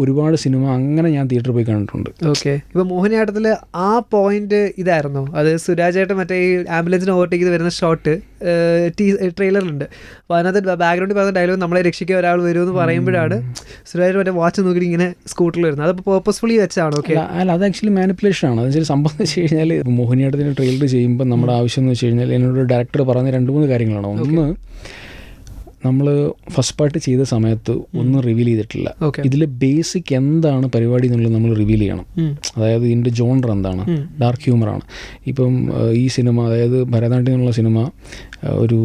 ഒരുപാട് സിനിമ അങ്ങനെ ഞാൻ തിയേറ്ററിൽ പോയി കണ്ടിട്ടുണ്ട്.
ഓക്കെ. ഇപ്പോൾ മോഹിനിയാട്ടത്തിൽ ആ പോയിന്റ് ഇതായിരുന്നു, അത് സുരാജേട്ടൻ മറ്റേ ഈ ആംബുലൻസിന് ഓവർടേക്ക് ചെയ്ത് വരുന്ന ഷോട്ട് ട്രെയിലറിലുണ്ട്. അപ്പോൾ അതിനകത്ത് ബാക്ക്ഗ്രൗണ്ടിൽ പറയുന്ന ഡയലോഗ് നമ്മളെ രക്ഷിക്കാൻ ഒരാൾ വരുമെന്ന് പറയുമ്പോഴാണ് സുരാജ് മറ്റേ വാച്ച് നോക്കിയിട്ട് ഇങ്ങനെ സ്കൂട്ടറിൽ വരുന്നത്. അത് പേർപ്പസ്ഫുള്ളി വെച്ചാണ്. ഓക്കെ.
അല്ല, അത് ആക്ച്വലി മാനിപ്പുലേഷൻ ആണ്. അതെന്ന് വെച്ചാൽ സംഭവം എന്ന് വെച്ച് കഴിഞ്ഞാൽ മോഹിനിയാട്ടത്തിന് ട്രെയിലർ ചെയ്യുമ്പോൾ നമ്മുടെ ആവശ്യം എന്ന് വെച്ച് കഴിഞ്ഞാൽ എന്നോട് ഡയറക്ടർ പറഞ്ഞ 2-3 കാര്യങ്ങളാണ്. ഒന്ന്, നമ്മൾ ഫസ്റ്റ് പാർട്ട് ചെയ്ത സമയത്ത് ഒന്നും റിവീൽ ചെയ്തിട്ടില്ല. ഇതിൽ ബേസിക് എന്താണ് പരിപാടി എന്നുള്ളത് നമ്മൾ റിവീൽ ചെയ്യണം. അതായത് ഇതിൻ്റെ ജോണർ എന്താണ്, ഡാർക്ക് ഹ്യൂമറാണ്. ഇപ്പം ഈ സിനിമ, അതായത് ഭരതനാട്യം എന്നുള്ള സിനിമ ഒരു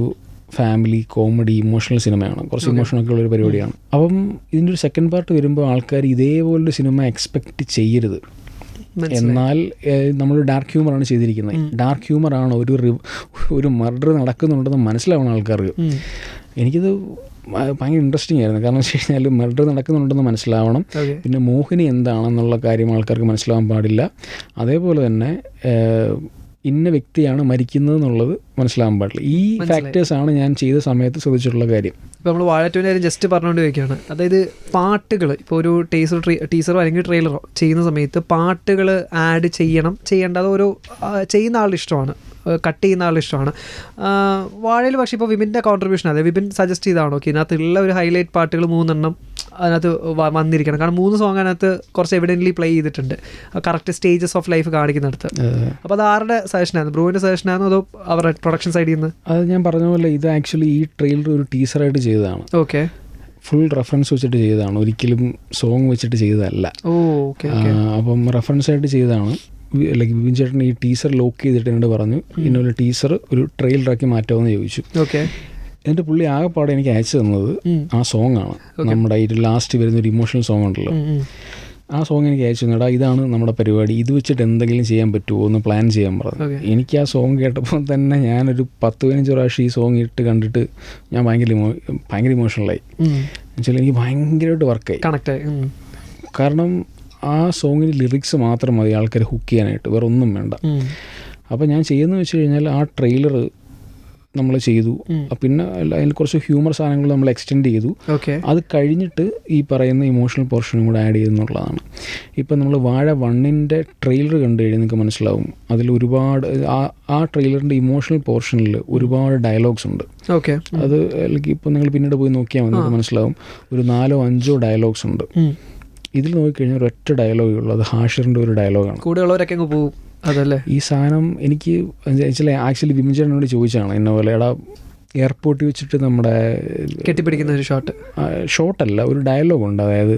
ഫാമിലി കോമഡി ഇമോഷണൽ സിനിമയാണ്, കുറച്ച് ഇമോഷണൊക്കെ ഉള്ളൊരു പരിപാടിയാണ്. അപ്പം ഇതിൻ്റെ ഒരു സെക്കൻഡ് പാർട്ട് വരുമ്പോൾ ആൾക്കാർ ഇതേപോലൊരു സിനിമ എക്സ്പെക്റ്റ് ചെയ്യരുത്. എന്നാൽ നമ്മൾ ഡാർക്ക് ഹ്യൂമറാണ് ചെയ്തിരിക്കുന്നത്. ഡാർക്ക് ഹ്യൂമറാണ്, ഒരു മർഡർ നടക്കുന്നുണ്ടെന്ന് മനസ്സിലാവണം ആൾക്കാർക്ക്. എനിക്കിത് ഭയങ്കര ഇൻട്രസ്റ്റിംഗ് ആയിരുന്നു. കാരണം വെച്ച് കഴിഞ്ഞാൽ മർഡർ നടക്കുന്നുണ്ടെന്ന് മനസ്സിലാവണം, പിന്നെ മോഹിനി എന്താണെന്നുള്ള കാര്യം ആൾക്കാർക്ക് മനസ്സിലാവാൻ പാടില്ല. അതേപോലെ തന്നെ ഇന്ന വ്യക്തിയാണ് മരിക്കുന്നത് എന്നുള്ളത് മനസ്സിലാവാൻ പാടില്ല. ഈ ഫാക്ടേഴ്സാണ് ഞാൻ ചെയ്ത സമയത്ത് ശ്രദ്ധിച്ചിട്ടുള്ള കാര്യം.
ഇപ്പോൾ നമ്മൾ വാഴ 2 കാര്യം ജസ്റ്റ് പറഞ്ഞുകൊണ്ട് ചോദിക്കുകയാണ്. അതായത് പാട്ടുകൾ, ഇപ്പോൾ ഒരു ടീസറോ അല്ലെങ്കിൽ ട്രെയിലറോ ചെയ്യുന്ന സമയത്ത് പാട്ടുകൾ ആഡ് ചെയ്യേണ്ട അത് ഓരോ ചെയ്യുന്ന ആളുടെ ഇഷ്ടമാണ്, കട്ട് ചെയ്യുന്ന ആളുടെ ഇഷ്ടമാണ്. വാഴയിൽ പക്ഷേ ഇപ്പോൾ വിപിൻ്റെ കോൺട്രിബ്യൂഷൻ, അതായത് വിപിൻ സജസ്റ്റ് ചെയ്താണോ ഓക്കെ ഇതിനകത്തുള്ള ഒരു ഹൈലൈറ്റ് പാട്ടുകൾ 3 അതിനകത്ത് വന്നിരിക്കണം. കാരണം 3 സോങ് അതിനകത്ത് കുറച്ച് എവിഡൻ്റ്ലി പ്ലേ ചെയ്തിട്ടുണ്ട്, കറക്റ്റ് സ്റ്റേജസ് ഓഫ് ലൈഫ് കാണിക്കുന്നിടത്ത്. അപ്പോൾ അത് ആരുടെ സജഷനായിരുന്നു? ബ്രൂവിൻ്റെ സജഷനായിരുന്നു അതോ അവരുടെ പ്രൊഡക്ഷൻ സൈഡിൽ നിന്ന്?
അത് ഞാൻ പറഞ്ഞ പോലെ ഇത് ആക്ച്വലി ഈ ട്രെയിലർ ഒരു ടീസറായിട്ട് ചെയ്തതാണ്.
ഓക്കെ.
ഫുൾ റെഫറൻസ് വെച്ചിട്ട് ചെയ്തതാണ്, ഒരിക്കലും സോങ് വെച്ചിട്ട് ചെയ്തതല്ല. അപ്പം റെഫറൻസായിട്ട് ചെയ്തതാണ്. ലൈക്ക് വിപിൻ ചേട്ടൻ ഈ ടീസർ ലോക്ക് ചെയ്തിട്ട് എന്നോട് പറഞ്ഞു ഇന്നൊരു ടീസർ ഒരു ട്രെയിലറാക്കി മാറ്റാമെന്ന് ചോദിച്ചു.
ഓക്കെ.
എന്നിട്ട് പുള്ളി ആകെപ്പാടെ എനിക്ക് അയച്ചു തന്നത് ആ സോങ് ആണ്. നമ്മുടെ ഈ ലാസ്റ്റ് വരുന്നൊരു ഇമോഷണൽ സോങ് ഉണ്ടല്ലോ, ആ സോങ് എനിക്ക് അയച്ചു തന്നടാ, ഇതാണ് നമ്മുടെ പരിപാടി, ഇത് വെച്ചിട്ട് എന്തെങ്കിലും ചെയ്യാൻ പറ്റുമോ എന്ന് പ്ലാൻ ചെയ്യാൻ പറഞ്ഞു. എനിക്ക് ആ സോങ് കേട്ടപ്പോൾ തന്നെ ഞാനൊരു 10-15 പ്രാവശ്യം ഈ സോങ് ഇട്ട് കണ്ടിട്ട് ഞാൻ ഭയങ്കര ഇമോഷണലായി. എന്നുവെച്ചാൽ എനിക്ക് ഭയങ്കരമായിട്ട് വർക്കായി,
കണക്റ്റായി.
കാരണം ആ സോങ്ങിന് ലിറിക്സ് മാത്രം മതി ആൾക്കാർ ഹുക്ക് ചെയ്യാനായിട്ട്, വേറെ ഒന്നും വേണ്ട. അപ്പോൾ ഞാൻ ചെയ്യുന്നത് വെച്ച് കഴിഞ്ഞാൽ ആ ട്രെയിലർ നമ്മൾ ചെയ്തു. പിന്നെ അതിൽ കുറച്ച് ഹ്യൂമർ സാധനങ്ങൾ നമ്മൾ എക്സ്റ്റെൻഡ് ചെയ്തു. അത് കഴിഞ്ഞിട്ട് ഈ പറയുന്ന ഇമോഷണൽ പോർഷനും കൂടെ ആഡ് ചെയ്യുന്നുള്ളതാണ്. ഇപ്പം നമ്മൾ വാഴ 1-ന്റെ ട്രെയിലർ കണ്ടു കഴിഞ്ഞാൽ നിങ്ങൾക്ക് മനസ്സിലാവും, അതിൽ ഒരുപാട് ആ ട്രെയിലറിൻ്റെ ഇമോഷണൽ പോർഷനിൽ ഒരുപാട് ഡയലോഗ്സ് ഉണ്ട്. അത് അല്ലെങ്കിൽ ഇപ്പം നിങ്ങൾ പിന്നീട് പോയി നോക്കിയാൽ മതി, നിങ്ങൾക്ക് മനസ്സിലാവും ഒരു 4-5 ഡയലോഗ്സ് ഉണ്ട്. ഇതിൽ നോക്കിക്കഴിഞ്ഞാൽ ഒരൊറ്റ ഡയലോഗേ ഉള്ളൂ, അത് ഹാഷിറിൻ്റെ ഒരു ഡയലോഗാണ്.
കൂടെയുള്ളവരൊക്കെ അങ്ങ് പോകും. അതല്ലേ ഈ
സാധനം എനിക്ക് ആക്ച്വലി വിമിചേട്ടനോട് ചോദിച്ചാണ് എന്നെ പോലെ, എടാ എയർപോർട്ടിൽ വെച്ചിട്ട് നമ്മുടെ
കെട്ടിപ്പിടിക്കുന്ന ഒരു
ഷോട്ടല്ല, ഒരു ഡയലോഗുണ്ട്, അതായത്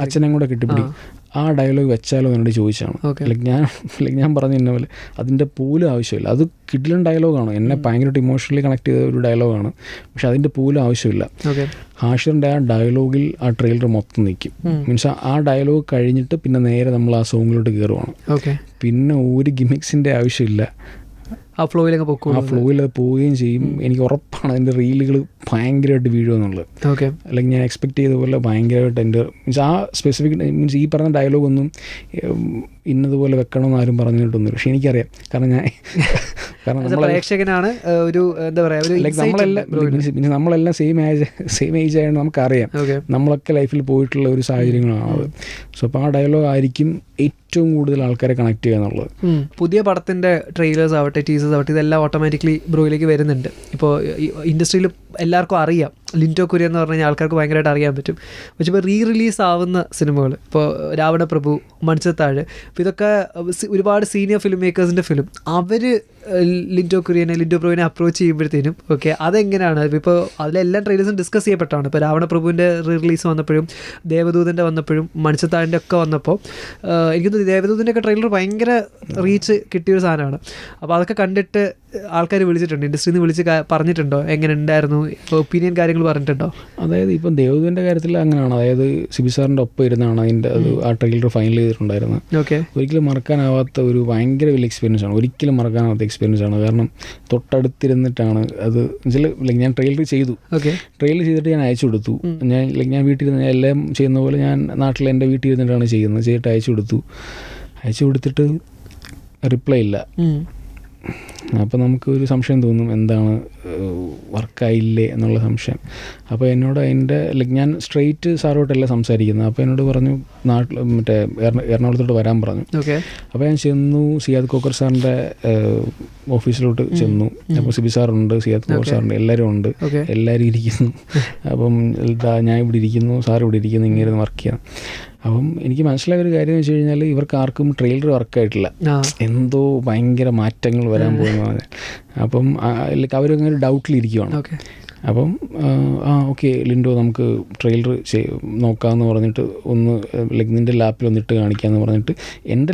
അച്ഛനെ കൂടെ കെട്ടിപ്പിടിക്കും, ആ ഡയലോഗ് വെച്ചാലോ എന്നോട് ചോദിച്ചാണ്. ഞാൻ പറഞ്ഞ എന്നെ പോലെ അതിൻ്റെ പോലും ആവശ്യമില്ല. അത് കിഡിലൻ ഡയലോഗാണ്, എന്നെ ഭയങ്കരമായിട്ട് ഇമോഷണലി കണക്ട് ചെയ്ത ഒരു ഡയലോഗാണ്, പക്ഷെ അതിൻ്റെ പോലും ആവശ്യമില്ല. ഹാഷിറിൻ്റെ ആ ഡയലോഗിൽ ആ ട്രെയിലർ മൊത്തം നിൽക്കും. മീൻസ് ആ ഡയലോഗ് കഴിഞ്ഞിട്ട് പിന്നെ നേരെ നമ്മൾ ആ സോങ്ങിലോട്ട് കയറുവാണ്. പിന്നെ ഒരു ഗിമിക്സിൻ്റെ ആവശ്യമില്ല,
ആ ഫ്ലോയിലൊക്കെ പോകും,
ആ ഫ്ലോയിൽ അത് പോവുകയും ചെയ്യും. എനിക്ക് ഉറപ്പാണ് അതിൻ്റെ റീലുകൾ ഭയങ്കരമായിട്ട് വീഴുമെന്നുള്ളത്. അല്ലെങ്കിൽ ഞാൻ എക്സ്പെക്ട് ചെയ്ത പോലെ ഭയങ്കരമായിട്ട് എൻ്റെ മീൻസ് ആ സ്പെസിഫിക് മീൻസ് ഈ പറഞ്ഞ ഡയലോഗൊന്നും ഇന്നതുപോലെ വെക്കണമെന്ന് ആരും പറഞ്ഞിട്ടൊന്നുമില്ല. പക്ഷെ എനിക്കറിയാം, കാരണം
പ്രേക്ഷകനാണ് ഒരു എന്താ പറയുക,
നമ്മളെല്ലാം സെയിം ഏജ് ആയതുകൊണ്ട് നമുക്കറിയാം നമ്മളൊക്കെ ലൈഫിൽ പോയിട്ടുള്ള ഒരു സാഹചര്യങ്ങളാണത്. സോ അപ്പോൾ ആ ഡയലോഗ് ആയിരിക്കും ഏറ്റവും കൂടുതൽ ആൾക്കാരെ കണക്ട് ചെയ്യുക എന്നുള്ളത്.
പുതിയ പടത്തിൻ്റെ ട്രെയിലേഴ്സ് ആവട്ടെ, ടീസേഴ്സ് ആവട്ടെ, ഇതെല്ലാം ഓട്ടോമാറ്റിക്കലി ബ്രോയിലേക്ക് വരുന്നുണ്ട്. ഇപ്പോൾ ഇൻഡസ്ട്രിയിൽ എല്ലാവർക്കും അറിയാം ലിൻറ്റോ കുര്യൻ എന്ന് പറഞ്ഞു കഴിഞ്ഞാൽ ആൾക്കാർക്ക് ഭയങ്കരമായിട്ട് അറിയാൻ പറ്റും. പക്ഷേ ഇപ്പോൾ റിലീസ് ആവുന്ന സിനിമകൾ, ഇപ്പോൾ രാവണപ്രഭു, മൺചത്താഴ്, അപ്പോൾ ഇതൊക്കെ ഒരുപാട് സീനിയർ ഫിലിം മേക്കേഴ്സിൻ്റെ ഫിലിം, അവർ ലിൻറ്റോ ബ്രോയിനെ അപ്രോച്ച് ചെയ്യുമ്പോഴത്തേനും അതെങ്ങനെയാണ് ഇപ്പോൾ അതിലെല്ലാം ട്രെയിലേഴ്സും ഡിസ്കസ് ചെയ്യപ്പെട്ടാണ്. ഇപ്പോൾ രാവണപ്രഭുവിൻ്റെ റിലീസ് വന്നപ്പോഴും ദേവദൂതൻ്റെ വന്നപ്പോഴും മൺചത്താഴിൻ്റെ ഒക്കെ വന്നപ്പോൾ എനിക്ക് ദേവദൂതൻ്റെ ഒക്കെ ട്രെയിലർ ഭയങ്കര റീച്ച് കിട്ടിയൊരു സാധനമാണ്. അപ്പോൾ അതൊക്കെ കണ്ടിട്ട് ആൾക്കാർ വിളിച്ചിട്ടുണ്ട്, ഇൻഡസ്ട്രിയിൽ നിന്ന് വിളിച്ച് പറഞ്ഞിട്ടുണ്ടോ എങ്ങനെ ഉണ്ടായിരുന്നു, ഒപ്പീനിയൻ കാര്യങ്ങൾ പറഞ്ഞിട്ടുണ്ടോ?
അതായത് ഇപ്പം ദേവദൂതൻ്റെ കാര്യത്തിൽ അങ്ങനെയാണ്, അതായത് സിബി സാറിൻ്റെ ഒപ്പം ഇരുന്നാണ് അതിൻ്റെ ആ ട്രെയിലർ ഫൈനൽ ചെയ്തിട്ടുണ്ടായിരുന്നത്. ഒരിക്കലും മറക്കാനാവാത്ത ഒരു ഭയങ്കര വലിയ എക്സ്പീരിയൻസ് ആണ്, ഒരിക്കലും മറക്കാനാവാത്ത എക്സ്പീരിയൻസ് ആണ്. കാരണം തൊട്ടടുത്തിരുന്നിട്ടാണ് അത് ഞാൻ ട്രെയിലർ ചെയ്തു, ട്രെയിലർ ചെയ്തിട്ട് ഞാൻ അയച്ചു കൊടുത്തു. ഞാൻ വീട്ടിൽ ഇരുന്ന് എല്ലാം ചെയ്യുന്ന പോലെ ഞാൻ നാട്ടിൽ എൻ്റെ വീട്ടിൽ ഇരുന്നിട്ടാണ് ചെയ്യുന്നത്, ചെയ്തിട്ട് അയച്ചു കൊടുത്തിട്ട് റിപ്ലൈ ഇല്ല. അപ്പോൾ നമുക്ക് ഒരു സംശയം തോന്നും, എന്താണ് വർക്കായില്ലേ എന്നുള്ള സംശയം. അപ്പോൾ എന്നോട് അതിൻ്റെ ഞാൻ സ്ട്രെയിറ്റ് സാറോട്ടല്ല സംസാരിക്കുന്നത്. അപ്പോൾ എന്നോട് പറഞ്ഞു മറ്റേ എറണാകുളത്തോട്ട് വരാൻ പറഞ്ഞു. അപ്പോൾ ഞാൻ ചെന്നു, സിയാദ് കോക്കർ സാറിൻ്റെ ഓഫീസിലോട്ട് ചെന്നു. അപ്പോൾ സിബി സാറുണ്ട്, സിയാദ് കോക്കർ സാറുണ്ട്, എല്ലാവരും ഉണ്ട്, എല്ലാവരും ഇരിക്കുന്നു. അപ്പം ഞാൻ ഇവിടെ ഇരിക്കുന്നു, സാർ ഇവിടെ ഇരിക്കുന്നു, ഇങ്ങനെ വർക്ക് ചെയ്യാം. അപ്പം എനിക്ക് മനസ്സിലായ ഒരു കാര്യം എന്ന് വെച്ച് കഴിഞ്ഞാൽ ഇവർക്ക് ആർക്കും ട്രെയിലർ വർക്കായിട്ടില്ല, എന്തോ ഭയങ്കര മാറ്റങ്ങൾ വരാൻ പോകുന്നതാണ്. അപ്പം അവരങ്ങനെ ഒരു ഡൗട്ടിലിരിക്കുവാണ്. അപ്പം ഓക്കെ ലിൻഡോ, നമുക്ക് ട്രെയിലർ നോക്കാമെന്ന് പറഞ്ഞിട്ട് ഒന്ന് നിൻ്റെ ലാപ്പിൽ ഒന്ന് ഇട്ട് കാണിക്കാമെന്ന് പറഞ്ഞിട്ട് എൻ്റെ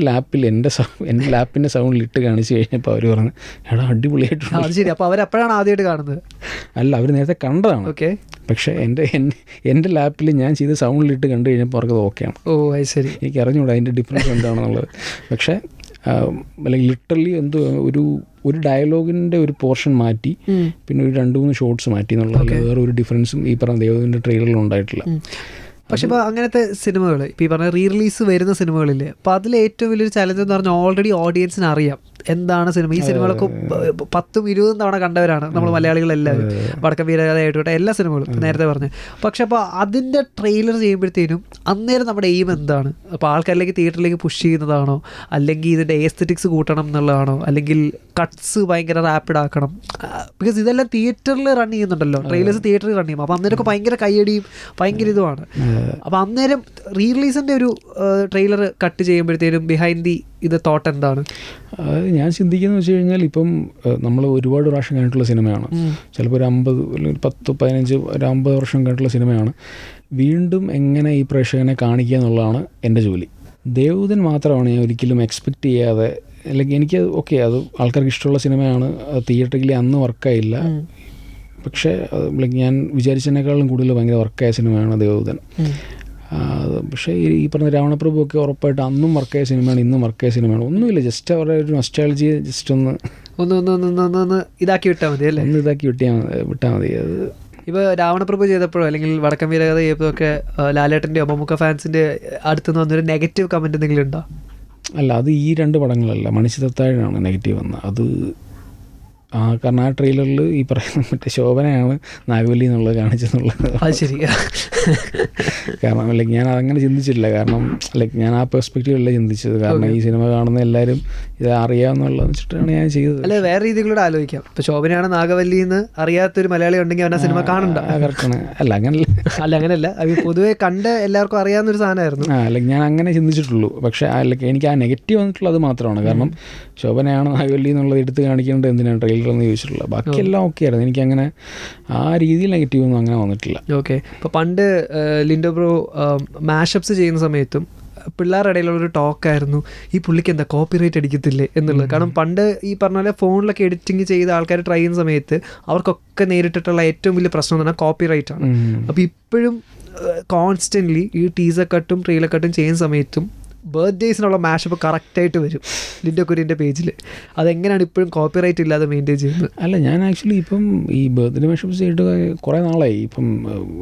ലാപ്പിൻ്റെ സൗണ്ടിൽ ഇട്ട് കാണിച്ച് കഴിഞ്ഞപ്പോൾ അവർ പറഞ്ഞു, എടാ അടിപൊളിയായിട്ടുണ്ട്.
ശരി, അപ്പോൾ അവരപ്പോഴാണ് ആദ്യമായിട്ട് കാണുന്നത്?
അല്ല, അവർ നേരത്തെ കണ്ടതാണ്. പക്ഷേ എൻ്റെ ലാപ്പിൽ ഞാൻ ചെയ്ത് സൗണ്ടിലിട്ട് കണ്ടു കഴിഞ്ഞപ്പോൾ അവർക്കത് ഓക്കെയാണ്.
ശരി,
എനിക്ക് അറിഞ്ഞൂടാ അതിൻ്റെ ഡിഫറൻസ് എന്താണെന്നുള്ളത്. പക്ഷേ അല്ലെങ്കിൽ ലിറ്ററലി എന്തോ ഒരു ഡയലോഗിൻ്റെ ഒരു പോർഷൻ മാറ്റി പിന്നെ ഒരു 2-3 ഷോട്ട്സ് മാറ്റി എന്നുള്ളത്, വേറെ ഒരു ഡിഫറൻസും ഈ പറഞ്ഞ ദേവദൂതൻ്റെ ട്രെയിലറിൽ ഉണ്ടായിട്ടില്ല.
പക്ഷെ ഇപ്പോൾ അങ്ങനത്തെ സിനിമകൾ, ഇപ്പോൾ ഈ പറഞ്ഞ റിലീസ് വരുന്ന സിനിമകളില്ലേ, അപ്പോൾ അതിൽ ഏറ്റവും വലിയൊരു ചലഞ്ച് എന്ന് പറഞ്ഞാൽ ഓൾറെഡി ഓഡിയൻസിന് അറിയാം എന്താണ് സിനിമ. ഈ സിനിമകളൊക്കെ 10-20 തവണ കണ്ടവരാണ് നമ്മൾ മലയാളികളെല്ലാവരും, വടക്കൻ വീരകഥയായിട്ടോട്ടെ എല്ലാ സിനിമകളും നേരത്തെ പറഞ്ഞു. പക്ഷെ അപ്പോൾ അതിൻ്റെ ട്രെയിലർ ചെയ്യുമ്പോഴത്തേനും അന്നേരം നമ്മുടെ എയിം എന്താണ്? അപ്പോൾ ആൾക്കാരിലേക്ക് തിയേറ്ററിലേക്ക് പുഷ് ചെയ്യുന്നതാണോ, അല്ലെങ്കിൽ ഇതിൻ്റെ എസ്തെറ്റിക്സ് കൂട്ടണം എന്നുള്ളതാണോ, അല്ലെങ്കിൽ കട്ട്സ് ഭയങ്കര റാപ്പിഡ് ആക്കണം? ബിക്കോസ് ഇതെല്ലാം തിയേറ്ററിൽ റൺ ചെയ്യുന്നുണ്ടല്ലോ, ട്രെയിലേഴ്സ് തിയേറ്ററിൽ റൺ ചെയ്യും. അപ്പോൾ അന്നേരമൊക്കെ ഭയങ്കര കയ്യടിയും ഭയങ്കര ഇതുമാണ്. അപ്പോൾ അന്നേരം റിലീസിൻ്റെ ഒരു ട്രെയിലർ കട്ട് ചെയ്യുമ്പോഴത്തേനും ബിഹൈൻഡ് ദി ഇത് തോട്ട് എന്താണ്?
ഞാൻ ചിന്തിക്കുന്നത് വെച്ച് കഴിഞ്ഞാൽ ഇപ്പം നമ്മൾ ഒരുപാട് പ്രാവശ്യം കണ്ടിട്ടുള്ള സിനിമയാണ്, ചിലപ്പോൾ ഒരു 50 വർഷം കണ്ടിട്ടുള്ള സിനിമയാണ്. വീണ്ടും എങ്ങനെ ഈ പ്രേക്ഷകനെ കാണിക്കുക എന്നുള്ളതാണ് എൻ്റെ ജോലി. ദേവദൂതൻ മാത്രമാണ് ഞാൻ ഒരിക്കലും എക്സ്പെക്റ്റ് ചെയ്യാതെ, അല്ലെങ്കിൽ എനിക്ക് ഓക്കെ അത് ആൾക്കാർക്ക് ഇഷ്ടമുള്ള സിനിമയാണ്, തിയേറ്ററിൽ അന്ന് വർക്കായില്ല. പക്ഷേ ഞാൻ വിചാരിച്ചതിനേക്കാളും കൂടുതൽ ഭയങ്കര വർക്കായ സിനിമയാണ് ദേവദൂതൻ. പക്ഷേ ഈ പറഞ്ഞ രാവണപ്രഭു ഒക്കെ ഉറപ്പായിട്ട് അന്നും വർക്കായ സിനിമയാണ്, ഇന്നും വർക്കായ സിനിമയാണ്. ഒന്നുമില്ല, ജസ്റ്റ് അവരുടെ ഒരു നൊസ്റ്റാൾജിയെ ജസ്റ്റ് ഒന്ന്
ഇതാക്കി വിട്ടാൽ മതി അല്ലേ,
ഒന്ന് ഇതാക്കി വിട്ടാൽ മതി. അത്
ഇപ്പോൾ രാവണപ്രഭു ചെയ്തപ്പോഴോ അല്ലെങ്കിൽ വടക്കൻ വീരകഥ ചെയ്തപ്പോഴൊക്കെ ലാലേട്ടൻ്റെ മമ്മൂക്ക ഫാൻസിൻ്റെ അടുത്തുനിന്ന് വന്നൊരു നെഗറ്റീവ് കമൻറ്റ് എന്തെങ്കിലും ഉണ്ടോ?
അല്ല, അത് ഈ 2 പടങ്ങളല്ല, മണിച്ചിത്രത്താഴിനാണ് നെഗറ്റീവ് വന്നത്. അത് കാരണം ആ ട്രെയിലറിൽ ഈ പറയുന്ന മറ്റേ ശോഭനയാണ് നാഗവല്ലി എന്നുള്ളത് കാണിച്ചെന്നുള്ളത്.
അത് ശരി.
കാരണം ലൈക്ക് ഞാൻ അതങ്ങനെ ചിന്തിച്ചിട്ടില്ല. കാരണം ലൈക്ക് ഞാൻ ആ പെർസ്പെക്റ്റീവല്ല ചിന്തിച്ചത്. കാരണം ഈ സിനിമ കാണുന്ന എല്ലാവരും ഇത് അറിയാമെന്നുള്ളത് വെച്ചിട്ടാണ് ഞാൻ ചെയ്തത്.
അല്ല, വേറെ രീതിയിലൂടെ ആലോചിക്കാം. ഇപ്പോൾ ശോഭനയാണ് നാഗവല്ലി എന്ന് അറിയാത്തൊരു മലയാളി ഉണ്ടെങ്കിൽ അവൻ ആ സിനിമ കാണണ്ട.
കറക്റ്റാണ്. അല്ല
അങ്ങനെയല്ല, അത് പൊതുവെ കണ്ട് എല്ലാവർക്കും അറിയാവുന്നൊരു സാധനമായിരുന്നു.
ലൈക്ക് ഞാൻ അങ്ങനെ ചിന്തിച്ചിട്ടുള്ളൂ. പക്ഷേ ലൈക്ക് എനിക്ക് ആ നെഗറ്റീവ് വന്നിട്ടുള്ളത് അത് മാത്രമാണ്. കാരണം ശോഭനയാണ് നാഗവല്ലി എന്നുള്ളത് എടുത്ത് കാണിക്കേണ്ടത് എന്തിനാണ് ട്രെയിലർ എന്ന് ചോദിച്ചിട്ടുള്ള. ബാക്കിയെല്ലാം ഓക്കെ ആയിരുന്നു. എനിക്കങ്ങനെ ആ രീതിയിൽ നെഗറ്റീവ് ഒന്നും അങ്ങനെ വന്നിട്ടില്ല.
ഓക്കെ. ഇപ്പോൾ പണ്ട് ലിൻഡോ ബ്രോ മാഷപ്സ് ചെയ്യുന്ന സമയത്തും പിള്ളേരുടെ ഇടയിലുള്ളൊരു ടോക്കായിരുന്നു, ഈ പുള്ളിക്ക് എന്താ കോപ്പിറൈറ്റ് അടിക്കത്തില്ലേ എന്നുള്ളത്. കാരണം പണ്ട് ഈ പറഞ്ഞ പോലെ ഫോണിലൊക്കെ എഡിറ്റിംഗ് ചെയ്ത ആൾക്കാർ ട്രൈ ചെയ്യുന്ന സമയത്ത് അവർക്കൊക്കെ നേരിട്ടിട്ടുള്ള ഏറ്റവും വലിയ പ്രശ്നം എന്ന് പറഞ്ഞാൽ കോപ്പിറൈറ്റ് ആണ്. അപ്പോൾ ഇപ്പോഴും കോൺസ്റ്റൻ്റ്ലി ഈ ടീസർ കട്ടും ട്രെയിലർ കട്ടും ചെയ്യുന്ന സമയത്തും ബർത്ത്ഡേസിനുള്ള മാഷപ്പ് കറക്റ്റായിട്ട് വരും ലിൻഡോ കുര്യൻ്റെ പേജിൽ. അതെങ്ങനെയാണ് ഇപ്പോഴും കോപ്പിറൈറ്റ് ഇല്ലാതെ മെയിൻറ്റെയിൻ ചെയ്യുന്നത്?
അല്ല, ഞാൻ ആക്ച്വലി ഇപ്പം ഈ ബർത്ത്ഡേ മാഷപ്പ് ചെയ്തിട്ട് കുറേ നാളായി. ഇപ്പം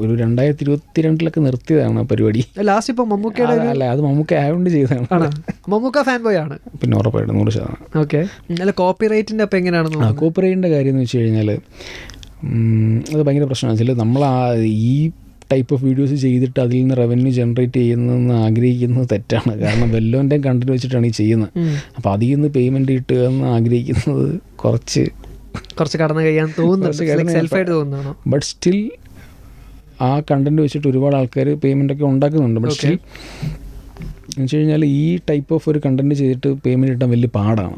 ഒരു 2022 നിർത്തിയതാണ് പരിപാടി.
ലാസ്റ്റ് ഇപ്പം മമ്മൂക്കയുടെ
അല്ല, അത് മമ്മൂക്ക ആയതുകൊണ്ട് ചെയ്തതാണ്.
മമ്മൂക്ക ഫാൻ ബോയ് ആണ്.
പിന്നെ ഉറപ്പായിട്ടും 100%.
ഓക്കെ. അല്ല, കോപ്പിറൈറ്റിൻ്റെ അപ്പം എങ്ങനെയാണെന്ന്
കോപ്പിറൈറ്റിൻ്റെ കാര്യം എന്ന് വെച്ച് കഴിഞ്ഞാൽ അത് ഭയങ്കര പ്രശ്നമാണ്. വെച്ചാൽ നമ്മൾ ഈ ടൈപ്പ് ഓഫ് വീഡിയോസ് ചെയ്തിട്ട് അതിൽ നിന്ന് റവന്യൂ ജനറേറ്റ് ചെയ്യുന്നതെന്ന് ആഗ്രഹിക്കുന്നത് തെറ്റാണ്. കാരണം വല്ലവൻ്റെയും കണ്ടന്റ് വെച്ചിട്ടാണ് ഈ ചെയ്യുന്നത്. അപ്പോൾ അതിൽ നിന്ന് പേയ്മെൻറ്റ് കിട്ടുക എന്ന് ആഗ്രഹിക്കുന്നത് കുറച്ച്
കടന്നു കഴിയാൻ തോന്നുന്നു.
ബട്ട് സ്റ്റിൽ ആ കണ്ടന്റ് വെച്ചിട്ട് ഒരുപാട് ആൾക്കാർ പേയ്മെൻ്റൊക്കെ ഉണ്ടാക്കുന്നുണ്ട്. ബട്ട് സ്റ്റിൽ എന്ന് വെച്ച് കഴിഞ്ഞാൽ ഈ ടൈപ്പ് ഓഫ് ഒരു കണ്ടന്റ് ചെയ്തിട്ട് പേയ്മെൻറ്റ് കിട്ടാൻ വലിയ പാടാണ്.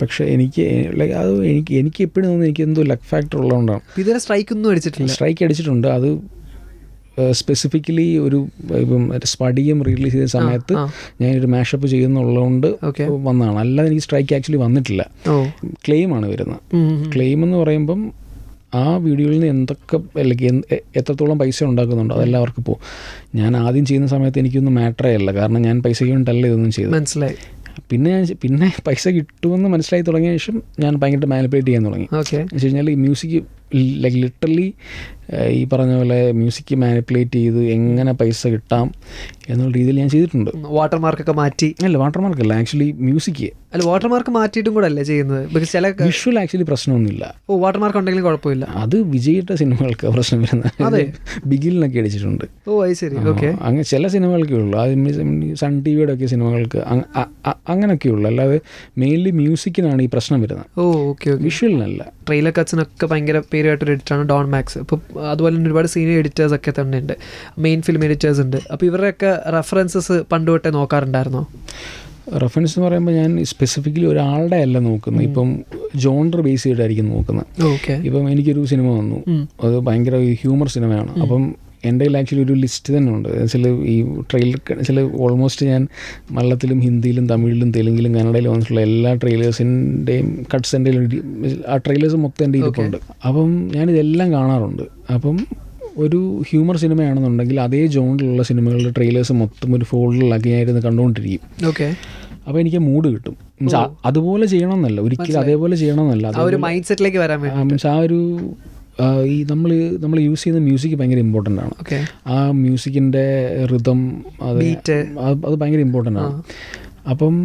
പക്ഷേ എനിക്ക് എപ്പോഴും തോന്നുന്നു എനിക്ക് എന്തോ ലക്ക് ഫാക്ടർ ഉള്ളതുകൊണ്ടാണ്.
ഇതുവരെ സ്ട്രൈക്ക് അടിച്ചിട്ടുണ്ട്.
അത് സ്പെസിഫിക്കലി ഒരു ഇപ്പം സ്പടികം റിലീസ് ചെയ്ത സമയത്ത് ഞാനൊരു മാഷപ്പ് ചെയ്യുന്നുള്ളതുകൊണ്ട് വന്നതാണ്. അല്ലാതെ എനിക്ക് സ്ട്രൈക്ക് ആക്ച്വലി വന്നിട്ടില്ല. ക്ലെയിമാണ് വരുന്നത്. ക്ലെയിം എന്ന് പറയുമ്പം ആ വീഡിയോയിൽ നിന്ന് എന്തൊക്കെ അല്ലെങ്കിൽ എത്രത്തോളം പൈസ ഉണ്ടാക്കുന്നുണ്ടോ അതെല്ലാം അവർക്ക് പോകും. ഞാൻ ആദ്യം ചെയ്യുന്ന സമയത്ത് എനിക്കൊന്നും മാറ്ററേ അല്ല. കാരണം ഞാൻ പൈസയ്ക്ക് വേണ്ടിയിട്ടല്ല ഇതൊന്നും ചെയ്തത്.
മനസ്സിലായി.
പിന്നെ പൈസ കിട്ടുമെന്ന് മനസ്സിലായി തുടങ്ങിയ ശേഷം ഞാൻ ഭയങ്കര മാനിപ്പുലേറ്റ് ചെയ്യാൻ തുടങ്ങി. എന്ന് വെച്ച് കഴിഞ്ഞാൽ ഈ മ്യൂസിക് ലൈക്ക് ലിറ്ററലി ഈ പറഞ്ഞ പോലെ മ്യൂസിക് മാനിപ്പുലേറ്റ് ചെയ്ത് എങ്ങനെ പൈസ കിട്ടാം എന്നുള്ള രീതിയിൽ ഞാൻ ചെയ്തിട്ടുണ്ട്.
വാട്ടർമാർക്കൊക്കെ മാറ്റി.
അല്ല, വാട്ടർമാർക്കല്ല, ആക്ച്വലി മ്യൂസിക്.
അല്ല, വാട്ടർമാർക്ക് മാറ്റിയിട്ടും കൂടെ അല്ലേ ചെയ്യുന്നത്? ചില
വിഷ്വൽ ആക്ച്വലി പ്രശ്നമൊന്നുമില്ല.
വാട്ടർമാർക്ക് ഉണ്ടെങ്കിലും കുഴപ്പമില്ല.
അത് വിജയിയുടെ സിനിമകൾക്ക് പ്രശ്നം വരുന്നത്. ബിഗിലിനൊക്കെ അടിച്ചിട്ടുണ്ട്.
ശരി. ഓക്കെ. അങ്ങനെ
ചില സിനിമകൾക്കേ ഉള്ളൂ. അത് സൺ ടി വിയുടെ ഒക്കെ സിനിമകൾക്ക് അങ്ങനെയൊക്കെ ഉള്ളൂ. അല്ലാതെ മെയിൻലി മ്യൂസിക്കിനാണ് ഈ പ്രശ്നം വരുന്നത്. വിഷ്വലിനല്ല.
ട്രെയിലർ കട്സിനൊക്കെ ഭയങ്കര പേരായിട്ടൊരു എഡിറ്ററാണ് ഡോൺ മാക്സ്. ഇപ്പോൾ അതുപോലെ തന്നെ ഒരുപാട് സീനിയർ എഡിറ്റേഴ്സൊക്കെ തന്നെ ഉണ്ട്, മെയിൻ ഫിലിം എഡിറ്റേഴ്സ് ഉണ്ട്. അപ്പോൾ ഇവരുടെയൊക്കെ റെഫറൻസസ് പണ്ട് തൊട്ടേ നോക്കാറുണ്ടായിരുന്നോ?
റെഫറൻസ് എന്ന് പറയുമ്പോൾ ഞാൻ സ്പെസിഫിക്കലി ഒരാളുടെ അല്ല നോക്കുന്നത്. ഇപ്പം ജോണർ ബേസ് ചെയ്തിട്ടായിരിക്കും നോക്കുന്നത്. ഇപ്പം എനിക്കൊരു സിനിമ വന്നു, അത് ഭയങ്കര ഹ്യൂമർ സിനിമയാണ്. അപ്പം എൻ്റെ കയ്യിൽ ആക്ച്വലി ഒരു ലിസ്റ്റ് തന്നെ ഉണ്ട്. ചില ഈ ട്രെയിലർ ഓൾമോസ്റ്റ് ഞാൻ മലയാളത്തിലും ഹിന്ദിയിലും തമിഴിലും തെലുങ്കിലും കന്നഡയിലും വന്നിട്ടുള്ള എല്ലാ ട്രെയിലേഴ്സിൻ്റെയും കട്ട്സ് എൻ്റെ ആ ട്രെയിലേഴ്സ് മൊത്തം എൻ്റെ ഇരിപ്പുണ്ട്. അപ്പം ഞാനിതെല്ലാം കാണാറുണ്ട്. അപ്പം ഒരു ഹ്യൂമർ സിനിമയാണെന്നുണ്ടെങ്കിൽ അതേ ജോണിലുള്ള സിനിമകളുടെ ട്രെയിലേഴ്സ് മൊത്തം ഒരു ഫോൾഡറിലാക്കി ഞാനിരുന്ന് കണ്ടുകൊണ്ടിരിക്കും. അപ്പോൾ എനിക്ക് മൂഡ് കിട്ടും. മീൻസ് അതുപോലെ ചെയ്യണമെന്നല്ല, ഒരിക്കലും അതേപോലെ ചെയ്യണമെന്നല്ല,
ഒരു മൈൻഡ് സെറ്റിലേക്ക് വരാൻ
മീൻസ് ആ ഒരു ഈ നമ്മൾ യൂസ് ചെയ്യുന്ന മ്യൂസിക് ഭയങ്കര ഇമ്പോർട്ടൻ്റ് ആണ്. ആ മ്യൂസിക്കിൻ്റെ റിതം അത് ഭയങ്കര ഇമ്പോർട്ടൻ്റ് ആണ്. അപ്പം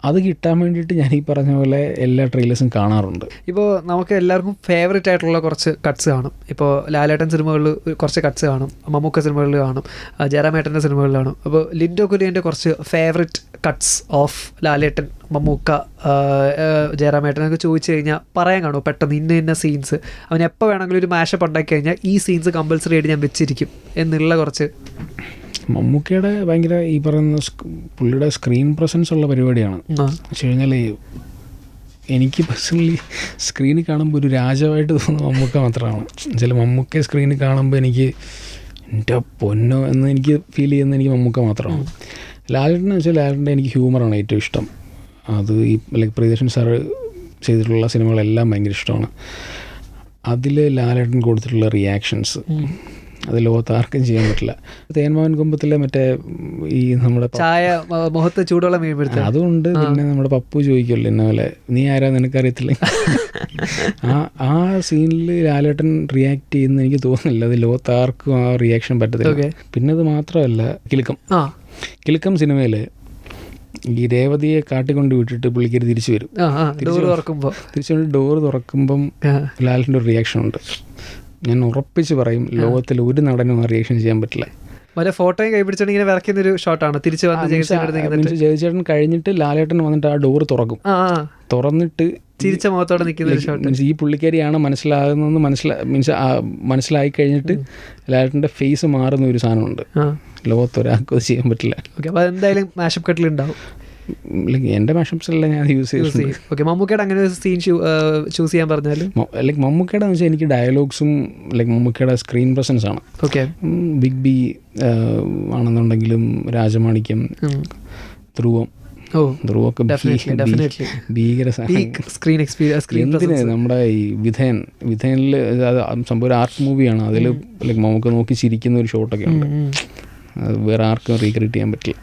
അത് കിട്ടാൻ വേണ്ടിയിട്ട് ഞാൻ ഈ പറഞ്ഞ പോലെ എല്ലാ ട്രെയിലേഴ്സും കാണാറുണ്ട്.
ഇപ്പോൾ നമുക്ക് എല്ലാവർക്കും ഫേവറേറ്റ് ആയിട്ടുള്ള കുറച്ച് കട്ട്സ് കാണും. ഇപ്പോൾ ലാലേട്ടൻ സിനിമകളിൽ കുറച്ച് കട്ട്സ് കാണും, മമ്മൂക്ക സിനിമകളിൽ കാണും, ജയറാമേട്ടൻ്റെ സിനിമകളിൽ കാണും. അപ്പോൾ ലിൻഡോ കുര്യൻ്റെ കുറച്ച് ഫേവറേറ്റ് കട്ട്സ് ഓഫ് ലാലേട്ടൻ, മമ്മൂക്ക, ജയറാമേട്ടനൊക്കെ ചോദിച്ചു കഴിഞ്ഞാൽ പറയാൻ കാണുമോ പെട്ടെന്ന് ഇന്ന സീൻസ് അവൻ എപ്പോൾ വേണമെങ്കിലും ഒരു മാഷപ്പ് ഉണ്ടാക്കി കഴിഞ്ഞാൽ ഈ സീൻസ് കമ്പൽസറി ആയിട്ട് ഞാൻ വെച്ചിരിക്കും എന്നുള്ള കുറച്ച്?
മമ്മൂക്കയുടെ ഭയങ്കര ഈ പറയുന്ന പുള്ളിയുടെ സ്ക്രീൻ പ്രസൻസ് ഉള്ള പരിപാടിയാണ്. വെച്ച് കഴിഞ്ഞാൽ എനിക്ക് പേഴ്സണലി സ്ക്രീനിൽ കാണുമ്പോൾ ഒരു രാജാവായിട്ട് തോന്നുന്ന മമ്മൂക്ക മാത്രമാണ്. ചില മമ്മൂക്ക സ്ക്രീനിൽ കാണുമ്പോൾ എനിക്ക് എൻ്റെ പൊന്നോ എന്ന് എനിക്ക് ഫീൽ ചെയ്യുന്ന എനിക്ക് മമ്മൂക്ക മാത്രമാണ്. ലാലേട്ടനെന്ന് വെച്ചാൽ ലാലേട്ടൻ്റെ എനിക്ക് ഹ്യൂമറാണ് ഏറ്റവും ഇഷ്ടം. അത് ഈ ലൈക്ക് പ്രിയദർശൻ സാറ് ചെയ്തിട്ടുള്ള സിനിമകളെല്ലാം ഭയങ്കര ഇഷ്ടമാണ്. അതിൽ ലാലേട്ടൻ കൊടുത്തിട്ടുള്ള റിയാക്ഷൻസ് അത് ലോകത്ത് ആർക്കും ചെയ്യാൻ പറ്റില്ല. തേന്മാവൻ കുമ്പത്തിലെ മറ്റേ ഈ നമ്മുടെ
ചായ മുഖത്ത് ചൂടുവെള്ളം വീഴ്പ്പെടുത്തുക
അതുകൊണ്ട്. പിന്നെ നമ്മുടെ പപ്പു ചോദിക്കുമല്ലോ എന്നെ പോലെ നീ ആരാ നിനക്കറിയത്തില്ല. ആ സീനിൽ ലാലേട്ടൻ റിയാക്ട് ചെയ്യുന്ന എനിക്ക് തോന്നുന്നില്ല. അത് ലോകത്ത് ആർക്കും ആ റിയാക്ഷൻ പറ്റത്തില്ല. പിന്നെ അത് മാത്രമല്ല കിലുക്കം സിനിമയിൽ ഈ രേവതിയെ കാട്ടിക്കൊണ്ട് വിട്ടിട്ട് പുള്ളിക്കാരി തിരിച്ചു വരും.
ഡോർ തുറക്കുമ്പോൾ
തിരിച്ചു വന്നിട്ട് ഡോറ് തുറക്കുമ്പം ലാലിൻ്റെ ഒരു റിയാക്ഷൻ ഉണ്ട്. ഞാൻ ഉറപ്പിച്ച് പറയും ലോകത്തിൽ ഒരു നടനും ആ റിയാക്ഷൻ ചെയ്യാൻ പറ്റില്ല.
മറ്റേ ഫോട്ടോയും കൈപിടിച്ചോണ്ട് ഇങ്ങനെ വരയ്ക്കുന്നൊരു ഷോട്ടാണ്. തിരിച്ച് വന്ന്
ജയചേട്ടൻ കഴിഞ്ഞിട്ട് ലാലേട്ടൻ വന്നിട്ട് ആ ഡോറ് തുറക്കും. തുറന്നിട്ട്
ചിരിച്ച മുഖത്തോടെ നിൽക്കുന്ന ഒരു ഷോട്ട്.
മീൻസ് ഈ പുള്ളിക്കാരിയാണ് മനസ്സിലാകുന്നതെന്ന് മനസ്സിലായി കഴിഞ്ഞിട്ട് ലാലേട്ടൻ്റെ ഫേസ് മാറുന്ന ഒരു സാധനമുണ്ട്. ലോകത്തൊരാൾക്കും അത് ചെയ്യാൻ പറ്റില്ല.
ഓക്കെ, അപ്പോൾ അതെന്തായാലും മാഷപ്പ് കട്ടിൽ ഉണ്ടാവും.
എൻ്റെ മാഷപ്സിലെല്ലാം ഞാൻ യൂസ് ചെയ്തിട്ടുണ്ട്.
ഓക്കെ, മമ്മൂക്കയുടെ അങ്ങനെ ഒരു സീൻ ചൂസ് ചെയ്യാൻ പറഞ്ഞാൽ
മമ്മൂക്കയുടെ എന്ന് വെച്ചാൽ എനിക്ക് ഡയലോഗ്സും മമ്മൂക്കയുടെ സ്ക്രീൻ പ്രസൻസ് ആണ്.
ഓക്കെ,
ബിഗ് ബി ആണെന്നുണ്ടെങ്കിലും രാജമാണിക്യം, ധ്രുവം, ധ്രുവൊക്കെ ഭീകര
സ്ക്രീൻ എക്സ്പീരിയൻസ്.
എന്തിന് നമ്മുടെ ഈ വിധേനിൽ സംഭവം ഒരു ആർട്ട് മൂവിയാണ്. അതിൽ മമ്മൂക്ക നോക്കി ചിരിക്കുന്ന ഒരു ഷോട്ടൊക്കെ ഉണ്ട്. അത് വേറെ ആർക്കും റീക്രിയേറ്റ് ചെയ്യാൻ പറ്റില്ല.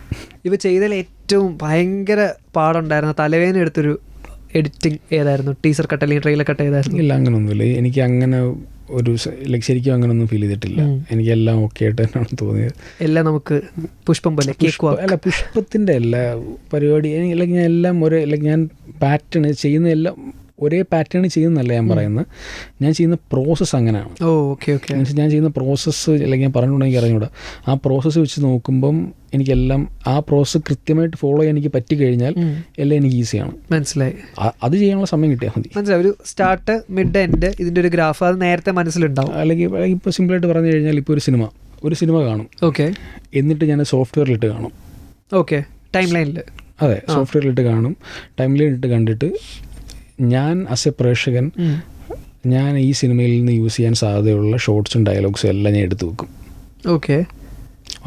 ഇവ ചെയ്തതിൽ ഏറ്റവും ഭയങ്കര പാടുണ്ടായിരുന്ന തലവേദന എടുത്തൊരു എഡിറ്റിംഗ് ഏതായിരുന്നു? ടീസർ കട്ട് അല്ലെങ്കിൽ ട്രെയിലർ കട്ട് ഏതായിരുന്നു?
ഇല്ല, അങ്ങനൊന്നുമില്ല. എനിക്ക് അങ്ങനെ ഒരു ശരിക്കും അങ്ങനൊന്നും ഫീൽ ചെയ്തിട്ടില്ല. എനിക്കെല്ലാം ഓക്കെ ആയിട്ട് തന്നെയാണ് തോന്നിയത്.
എല്ലാം നമുക്ക് പുഷ്പം പോലെ
അല്ല, പുഷ്പത്തിൻ്റെ എല്ലാ പരിപാടി അല്ലെങ്കിൽ ഞാൻ എല്ലാം ഞാൻ പാറ്റേൺ ചെയ്യുന്ന എല്ലാം ഒരേ പാറ്റേൺ ചെയ്യുന്നല്ല ഞാൻ പറയുന്നത്. ഞാൻ ചെയ്യുന്ന പ്രോസസ്സ് അങ്ങനെയാണ്. മീൻസ് ഞാൻ ചെയ്യുന്ന പ്രോസസ്സ് അല്ലെങ്കിൽ ഞാൻ പറഞ്ഞിട്ടുണ്ടെങ്കിൽ അറിഞ്ഞൂടാ. ആ പ്രോസസ്സ് വെച്ച് നോക്കുമ്പം എനിക്കെല്ലാം ആ പ്രോസസ്സ് കൃത്യമായിട്ട് ഫോളോ ചെയ്യാൻ എനിക്ക് പറ്റിക്കഴിഞ്ഞാൽ എല്ലാം എനിക്ക് ഈസിയാണ്.
മനസ്സിലായി.
അത് ചെയ്യാനുള്ള സമയം കിട്ടിയാൽ മതി.
മനസ്സിലായി. ഒരു സ്റ്റാർട്ട്, മിഡ്, എൻഡ്, ഇതിൻ്റെ ഒരു ഗ്രാഫ് അത് നേരത്തെ മനസ്സിലുണ്ടാവും.
അല്ലെങ്കിൽ ഇപ്പോൾ സിമ്പിളായിട്ട് പറഞ്ഞു കഴിഞ്ഞാൽ ഇപ്പോൾ ഒരു സിനിമ കാണും.
ഓക്കെ,
എന്നിട്ട് ഞാൻ സോഫ്റ്റ്വെയറിലിട്ട് കാണും.
ഓക്കെ, ടൈം ലൈനിൽ.
അതെ, സോഫ്റ്റ്വെയറിലിട്ട് കാണും. ടൈം ലൈനിലിട്ട് കണ്ടിട്ട് ഞാൻ ആസ് എ പ്രേക്ഷകൻ ഞാൻ ഈ സിനിമയിൽ നിന്ന് യൂസ് ചെയ്യാൻ സാധ്യതയുള്ള ഷോർട്സും ഡയലോഗ്സും എല്ലാം ഞാൻ എടുത്തു വെക്കും.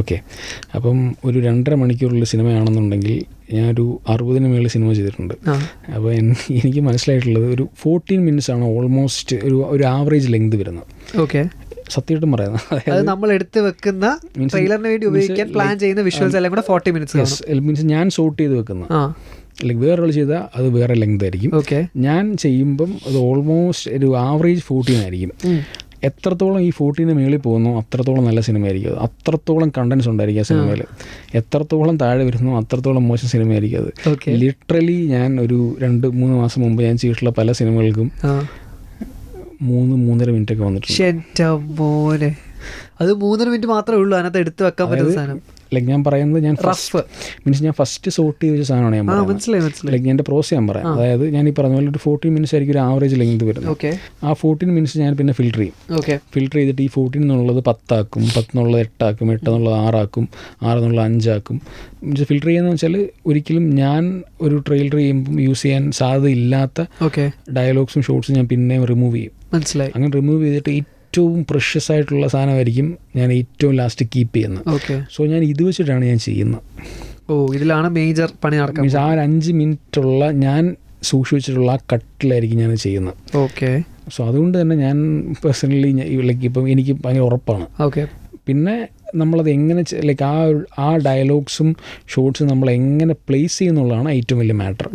ഓക്കെ,
അപ്പം ഒരു 2.5 മണിക്കൂറുള്ള സിനിമയാണെന്നുണ്ടെങ്കിൽ ഞാനൊരു 60 മേളിൽ സിനിമ ചെയ്തിട്ടുണ്ട്. അപ്പോൾ എനിക്ക് മനസ്സിലായിട്ടുള്ളത് ഒരു 14 മിനിറ്റ്സ് ആണ് ഓൾമോസ്റ്റ് ഒരു ആവറേജ് ലെങ്ത് വരുന്നത്.
ഓക്കെ,
സത്യമായിട്ടും പറയുന്നത്.
അതായത് നമ്മൾ എടുത്ത് വെക്കുന്ന ട്രെയിലറിന് വേണ്ടി ഉപയോഗിക്കാൻ പ്ലാൻ ചെയ്യുന്ന വിഷ്വൽസ് എല്ലാം കൂടെ 40 മിനിറ്റ്സ്.
മീൻസ് ഞാൻ ഷൂട്ട് ചെയ്ത് വെക്കുന്ന അല്ലെങ്കിൽ വേറൊരാൾ ചെയ്താൽ അത് വേറെ ലെങ്ത് ആയിരിക്കും. ഞാൻ ചെയ്യുമ്പം അത് ഓൾമോസ്റ്റ് ഒരു ആവറേജ് 14 ആയിരിക്കും. എത്രത്തോളം ഈ 14 മേളിൽ പോകുന്നു അത്രത്തോളം നല്ല സിനിമയായിരിക്കും അത്. അത്രത്തോളം കണ്ടൻസ് ഉണ്ടായിരിക്കും ആ സിനിമയിൽ. എത്രത്തോളം താഴെ വരുന്നു അത്രത്തോളം മോശം സിനിമയായിരിക്കും അത്. ലിറ്ററലി ഞാൻ ഒരു 2-3 മാസം മുമ്പ് ഞാൻ ചെയ്തിട്ടുള്ള പല സിനിമകൾക്കും 3-3.5 മിനിറ്റ് ഒക്കെ വന്നിട്ടുണ്ട്.
അത് 3.5 മിനിറ്റ് മാത്രമേ ഉള്ളൂ അതിനകത്ത് എടുത്ത് വെക്കാൻ പറ്റുന്ന സാധനം.
ലൈക്ക് ഞാൻ പറയുന്നത് ഞാൻ ഫസ്റ്റ് സോർട്ട് ചെയ്ത ഒരു സാധനമാണ് ഞാൻ പറയുന്നത്. ലൈക്ക് എൻ്റെ പ്രോസസ് ഞാൻ പറയാം. അതായത് ഞാൻ ഈ പറഞ്ഞ പോലെ ഒരു 14 മിനിറ്റ്സ് ആയിരിക്കും ഒരു ആവറേജ് ലെങ്ത് വരുന്നത്. ആ 14 മിനിറ്റ്സ് ഞാൻ പിന്നെ ഫിൽറ്റർ ചെയ്യും. ഫിൽറ്റർ ചെയ്തിട്ട് ഈ 14 എന്നുള്ളത് 10 ആക്കും, 10 എന്നുള്ളത് 8 ആക്കും, 8 എന്നുള്ളത് 6 ആക്കും, 6 എന്നുള്ളത് 5 ആക്കും. മീൻസ് ഫിൽറ്റർ ചെയ്യുന്നതെന്ന് വെച്ചാൽ ഒരിക്കലും ഞാൻ ഒരു ട്രെയിലർ ചെയ്യുമ്പം യൂസ് ചെയ്യാൻ സാധ്യതയില്ലാത്ത ഡയലോഗ്സും ഷോർട്സും ഞാൻ പിന്നെ റിമൂവ് ചെയ്യും.
മനസ്സിലായി.
അങ്ങനെ റിമൂവ് ചെയ്തിട്ട് ഏറ്റവും പ്രഷ്യസ് ആയിട്ടുള്ള സാധനമായിരിക്കും ഞാൻ ഏറ്റവും ലാസ്റ്റ് കീപ്പ് ചെയ്യുന്നത്. സോ ഞാൻ ഇത് വെച്ചിട്ടാണ് ഞാൻ ചെയ്യുന്നത്.
ഇതിലാണ് മേജർ പണി നടക്കുന്നത്.
ആ 5 മിനിറ്റുള്ള ഞാൻ സൂക്ഷിച്ചിട്ടുള്ള ആ കട്ടിലായിരിക്കും ഞാൻ ചെയ്യുന്നത്. സോ അതുകൊണ്ട് തന്നെ ഞാൻ പേഴ്സണലി ലൈക്ക് ഇപ്പം എനിക്ക് ഭയങ്കര ഉറപ്പാണ്. പിന്നെ നമ്മളത് എങ്ങനെ ലൈക്ക് ആ ഡയലോഗ്സും ഷോർട്സും നമ്മൾ എങ്ങനെ പ്ലേസ് ചെയ്യുന്നുള്ളതാണ് ഏറ്റവും വലിയ മാറ്റർ.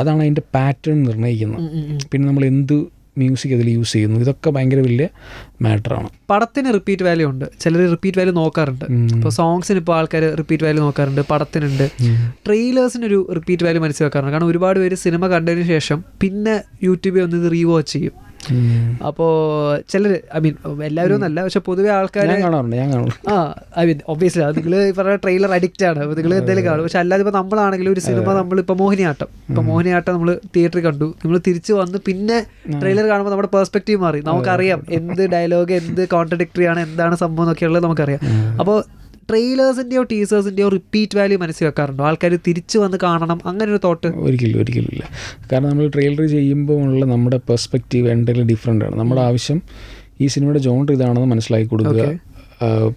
അതാണ് അതിൻ്റെ പാറ്റേൺ നിർണ്ണയിക്കുന്നത്. പിന്നെ നമ്മൾ എന്ത് മ്യൂസിക് അതിൽ യൂസ് ചെയ്യുന്നു, ഇതൊക്കെ ഭയങ്കര വലിയ മാറ്ററാണ്.
പടത്തിന് റിപ്പീറ്റ് വാല്യൂ ഉണ്ട്. ചിലർ റിപ്പീറ്റ് വാല്യൂ നോക്കാറുണ്ട്. ഇപ്പോൾ സോങ്സിന് ഇപ്പോൾ ആൾക്കാർ റിപ്പീറ്റ് വാല്യൂ നോക്കാറുണ്ട്, പടത്തിനുണ്ട്. ട്രെയിലേഴ്സിനൊരു റിപ്പീറ്റ് വാല്യൂ മനസ്സിൽ വെക്കാറുണ്ട്. കാരണം ഒരുപാട് പേര് സിനിമ കണ്ടതിന് ശേഷം പിന്നെ യൂട്യൂബിൽ വന്ന് ഇത് റീവാച്ച് ചെയ്യും. അപ്പോൾ ചിലർ എല്ലാവരും ഒന്നല്ല, പക്ഷെ പൊതുവെ ആൾക്കാർ ഒബ്വിയസ്ലി അത് നിങ്ങൾ പറഞ്ഞ ട്രെയിലർ അഡിക്റ്റ് ആണ്. അപ്പോൾ നിങ്ങൾ എന്തെങ്കിലും കാണും. പക്ഷെ അല്ലാതെ ഇപ്പോൾ നമ്മളാണെങ്കിലും ഒരു സിനിമ നമ്മളിപ്പോൾ മോഹിനിയാട്ടം നമ്മൾ തിയേറ്ററിൽ കണ്ടു, നമ്മൾ തിരിച്ച് വന്ന് പിന്നെ ട്രെയിലർ കാണുമ്പോൾ നമ്മുടെ പെർസ്പെക്റ്റീവ് മാറി. നമുക്കറിയാം എന്ത് ഡയലോഗ്, എന്ത് കോൺട്രഡിക്ടറി ആണ്, എന്താണ് സംഭവം എന്നൊക്കെയുള്ളത് നമുക്കറിയാം. അപ്പോൾ ട്രെയിലേഴ്സിൻ്റെയോ ടീസേഴ്സിൻ്റെയോ റിപ്പീറ്റ് വാല്യൂ മനസ്സിൽ വെക്കാറുണ്ടോ? ആൾക്കാർ തിരിച്ച് വന്ന് കാണണം അങ്ങനെ ഒരു തോട്ട്?
ഒരിക്കലും ഇല്ല. കാരണം നമ്മൾ ട്രെയിലർ ചെയ്യുമ്പോൾ ഉള്ള നമ്മുടെ പെർസ്പെക്റ്റീവ് എന്തെങ്കിലും ഡിഫറെൻ്റ് ആണ്. നമ്മുടെ ആവശ്യം ഈ സിനിമയുടെ ജോണർ ഇതാണെന്ന് മനസ്സിലാക്കി കൊടുക്കുക.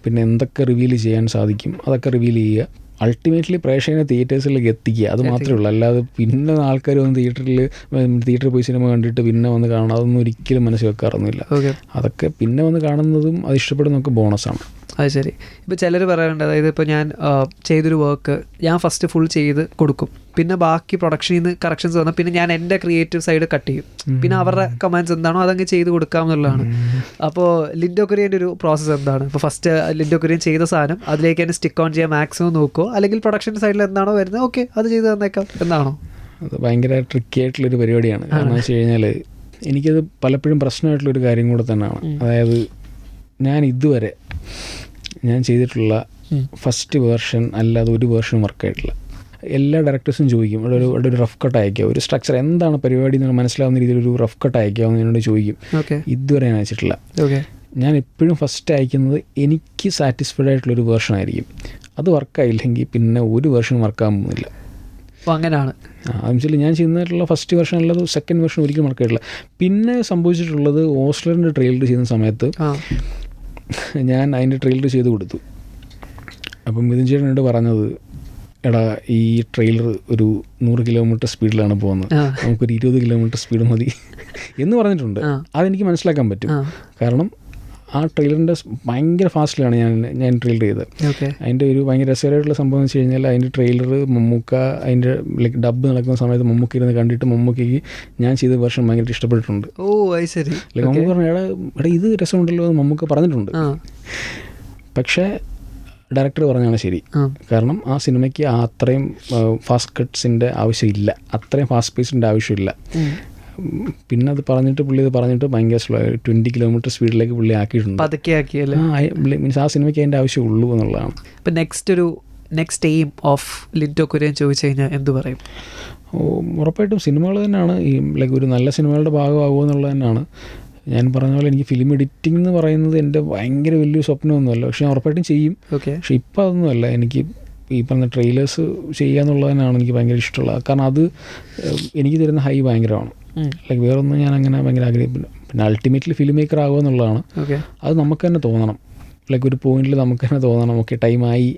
പിന്നെ എന്തൊക്കെ റിവീൽ ചെയ്യാൻ സാധിക്കും അതൊക്കെ റിവീൽ ചെയ്യുക. അൾട്ടിമേറ്റ്ലി പ്രേക്ഷകനെ തിയേറ്റേഴ്സിലേക്ക് എത്തിക്കുക, അത് മാത്രമേ ഉള്ളൂ. അല്ലാതെ പിന്നെ ആൾക്കാർ വന്ന് തിയേറ്ററിൽ പോയി സിനിമ കണ്ടിട്ട് പിന്നെ വന്ന് കാണണം, അതൊന്നും ഒരിക്കലും മനസ്സിൽ വെക്കാറൊന്നുമില്ല. അതൊക്കെ പിന്നെ വന്ന് കാണുന്നതും അത് ഇഷ്ടപ്പെടുന്നതൊക്കെ ബോണസാണ്.
അത് ശരി. ഇപ്പോൾ ചിലർ പറയാറുണ്ട്, അതായത് ഇപ്പോൾ ഞാൻ ചെയ്തൊരു വർക്ക് ഞാൻ ഫസ്റ്റ് ഫുൾ ചെയ്ത് കൊടുക്കും, പിന്നെ ബാക്കി പ്രൊഡക്ഷനിൽ നിന്ന് കറക്ഷൻസ് വന്നാൽ പിന്നെ ഞാൻ എൻ്റെ ക്രിയേറ്റീവ് സൈഡ് കട്ട് ചെയ്യും. പിന്നെ അവരുടെ കമാൻഡ്സ് എന്താണോ അതങ്ങ് ചെയ്ത് കൊടുക്കാം എന്നുള്ളതാണ്. അപ്പോൾ ലിൻഡോ കുര്യൻ്റെ ഒരു പ്രോസസ്സ് എന്താണ്? ഇപ്പോൾ ഫസ്റ്റ് ലിൻഡോ കുര്യൻ ചെയ്ത സാധനം അതിലേക്ക് തന്നെ സ്റ്റിക്ക് ഓൺ ചെയ്യാൻ മാക്സിമം നോക്കുമോ, അല്ലെങ്കിൽ പ്രൊഡക്ഷൻ സൈഡിൽ എന്താണോ വരുന്നത് ഓക്കെ അത് ചെയ്ത് തന്നേക്കാം എന്നാണോ?
അത് ഭയങ്കര ട്രിക്കി ആയിട്ടുള്ളൊരു പരിപാടിയാണ്. കാരണം വെച്ച് കഴിഞ്ഞാൽ എനിക്കത് പലപ്പോഴും പ്രശ്നമായിട്ടുള്ളൊരു കാര്യം കൂടെ തന്നെയാണ്. അതായത് ഞാൻ ഇതുവരെ ഞാൻ ചെയ്തിട്ടുള്ള ഫസ്റ്റ് വേർഷൻ അല്ലാതെ ഒരു വേർഷനും വർക്കായിട്ടില്ല. എല്ലാ ഡയറക്ടേഴ്സും ചോദിക്കും ഇവിടെ ഒരു റഫ് കട്ട് അയക്കുക, ഒരു സ്ട്രക്ചർ എന്താണ് പരിപാടി എന്ന് മനസ്സിലാവുന്ന രീതിയിൽ ഒരു റഫ് കട്ട് അയക്കാമെന്ന് എന്നോട് ചോദിക്കും. ഇതുവരെ ഞാൻ അയച്ചിട്ടില്ല. ഞാൻ എപ്പോഴും ഫസ്റ്റ് അയക്കുന്നത് എനിക്ക് സാറ്റിസ്ഫൈഡ് ആയിട്ടുള്ളൊരു വേർഷൻ ആയിരിക്കും. അത് വർക്കായില്ലെങ്കിൽ പിന്നെ ഒരു വേർഷനും വർക്കാകാൻ പോകുന്നില്ല.
അപ്പോൾ അങ്ങനെയാണ്
എന്നുവെച്ചാൽ ഞാൻ ചെയ്യുന്നിട്ടുള്ള ഫസ്റ്റ് വേർഷൻ അല്ലാതെ സെക്കൻഡ് വേർഷൻ ഒരിക്കലും വർക്കായിട്ടില്ല. പിന്നെ സംഭവിച്ചിട്ടുള്ളത് ഓസ്ലറിൻ്റെ ട്രെയിലർ ചെയ്യുന്ന സമയത്ത് ഞാൻ അതിൻ്റെ ട്രെയിലർ ചെയ്ത് കൊടുത്തു. അപ്പം മിഥുൻ ചേട്ടനോട് പറഞ്ഞത്, എടാ ഈ ട്രെയിലർ ഒരു 100 കിലോമീറ്റർ സ്പീഡിലാണ് പോകുന്നത്, നമുക്കൊരു 20 കിലോമീറ്റർ സ്പീഡ് മതി എന്ന് പറഞ്ഞിട്ടുണ്ട്. അതെനിക്ക് മനസ്സിലാക്കാൻ പറ്റും. കാരണം ആ ട്രെയിലറിൻ്റെ ഭയങ്കര ഫാസ്റ്റിലാണ് ഞാൻ ട്രെയിലർ ചെയ്തത്. അതിൻ്റെ ഒരു ഭയങ്കര രസകരമായിട്ടുള്ള സംഭവം എന്ന് വെച്ച് കഴിഞ്ഞാൽ അതിൻ്റെ ട്രെയിലർ മമ്മൂക്ക അതിൻ്റെ ലൈക്ക് ഡബ് നടക്കുന്ന സമയത്ത് മമ്മൂക്ക ഇരുന്ന് കണ്ടിട്ട് മമ്മൂക്കയ്ക്ക് ഞാൻ ചെയ്ത വേർഷൻ ഭയങ്കര ഇഷ്ടപ്പെട്ടിട്ടുണ്ട്. ലൈക്ക് മമ്മൂക്ക പറഞ്ഞു എടാ ഇത് രസമുണ്ടല്ലോ എന്ന് മമ്മൂക്ക പറഞ്ഞിട്ടുണ്ട്. പക്ഷേ ഡയറക്ടർ പറഞ്ഞാണ് ശരി. കാരണം ആ സിനിമയ്ക്ക് അത്രയും ഫാസ്റ്റ് കട്ട്സിൻ്റെ ആവശ്യമില്ല, അത്രയും ഫാസ്റ്റ് പേസിൻ്റെ ആവശ്യമില്ല. പിന്നെ അത് പറഞ്ഞിട്ട് പുള്ളി ഇത് പറഞ്ഞിട്ട് ഭയങ്കര സ്ലോ 20 കിലോമീറ്റർ സ്പീഡിലേക്ക് പുള്ളി ആക്കിയിട്ടുണ്ട്. മീൻസ് ആ സിനിമയ്ക്ക് അതിൻ്റെ ആവശ്യമുള്ളൂ എന്നുള്ളതാണ്.
ഇപ്പം next aim of Lindo Kurian ചോദിച്ചു കഴിഞ്ഞാൽ എന്ത് പറയും?
ഉറപ്പായിട്ടും സിനിമകൾ തന്നെയാണ്. ഈ ലൈക്ക് ഒരു നല്ല സിനിമകളുടെ ഭാഗമാകുമോ എന്നുള്ളത് തന്നെയാണ്. ഞാൻ പറഞ്ഞ പോലെ എനിക്ക് ഫിലിം എഡിറ്റിംഗ് എന്ന് പറയുന്നത് എൻ്റെ ഭയങ്കര വലിയ സ്വപ്നമൊന്നുമല്ല. പക്ഷെ ഞാൻ ഉറപ്പായിട്ടും ചെയ്യും. പക്ഷെ ഇപ്പം അതൊന്നുമല്ല. എനിക്ക് ഈ പറഞ്ഞ ട്രെയിലേഴ്സ് ചെയ്യുക എന്നുള്ളതിനാണ് എനിക്ക് ഭയങ്കര ഇഷ്ടമുള്ളത്. കാരണം അത് എനിക്ക് തരുന്ന ഹൈ ഭയങ്കരമാണ്. ലൈക്ക് വേറൊന്നും ഞാൻ അങ്ങനെ ഭയങ്കര ആഗ്രഹിക്കില്ല. പിന്നെ അൾട്ടിമേറ്റ്ലി ഫിലിം മേക്കർ ആകുക എന്നുള്ളതാണ്. അത് നമുക്ക് തന്നെ തോന്നണം. ലൈക്ക് ഒരു പോയിന്റിൽ നമുക്ക് തന്നെ തോന്നണം ഓക്കെ ടൈമായി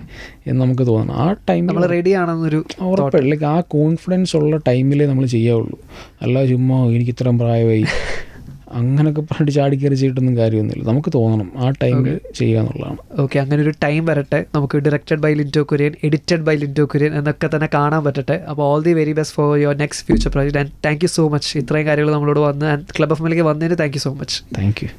എന്ന് നമുക്ക് തോന്നണം. ആ ടൈമിൽ
റെഡി ആണെന്നൊരു
ഉറപ്പായിട്ട് ലൈക്ക് ആ കോൺഫിഡൻസ് ഉള്ള ടൈമിലേ നമ്മൾ ചെയ്യാവുള്ളൂ. അല്ലാതെ ചുമ്മാ എനിക്ക് ഇത്രയും പ്രായമായി അങ്ങനെയൊക്കെ പറഞ്ഞിട്ട് ചാടിക്കയറി ചെയ്തിട്ടൊന്നും കാര്യമൊന്നുമില്ല. നമുക്ക് തോന്നണം ആ ടൈമിൽ ചെയ്യുക എന്നുള്ളതാണ്.
ഓക്കെ, അങ്ങനെ ഒരു ടൈം വരട്ടെ. നമുക്ക് directed by Lindo Kurian, edited by Lindo Kurian എന്നൊക്കെ തന്നെ കാണാൻ പറ്റട്ടെ. അപ്പോൾ all the very best for your next future project. And thank you so much ഇത്രയും കാര്യങ്ങൾ നമ്മളോട് വന്ന് ആൻഡ് ക്ലബ് ഓഫ് മലയ്ക്ക് വന്നതിന് thank you so much.
Thank U.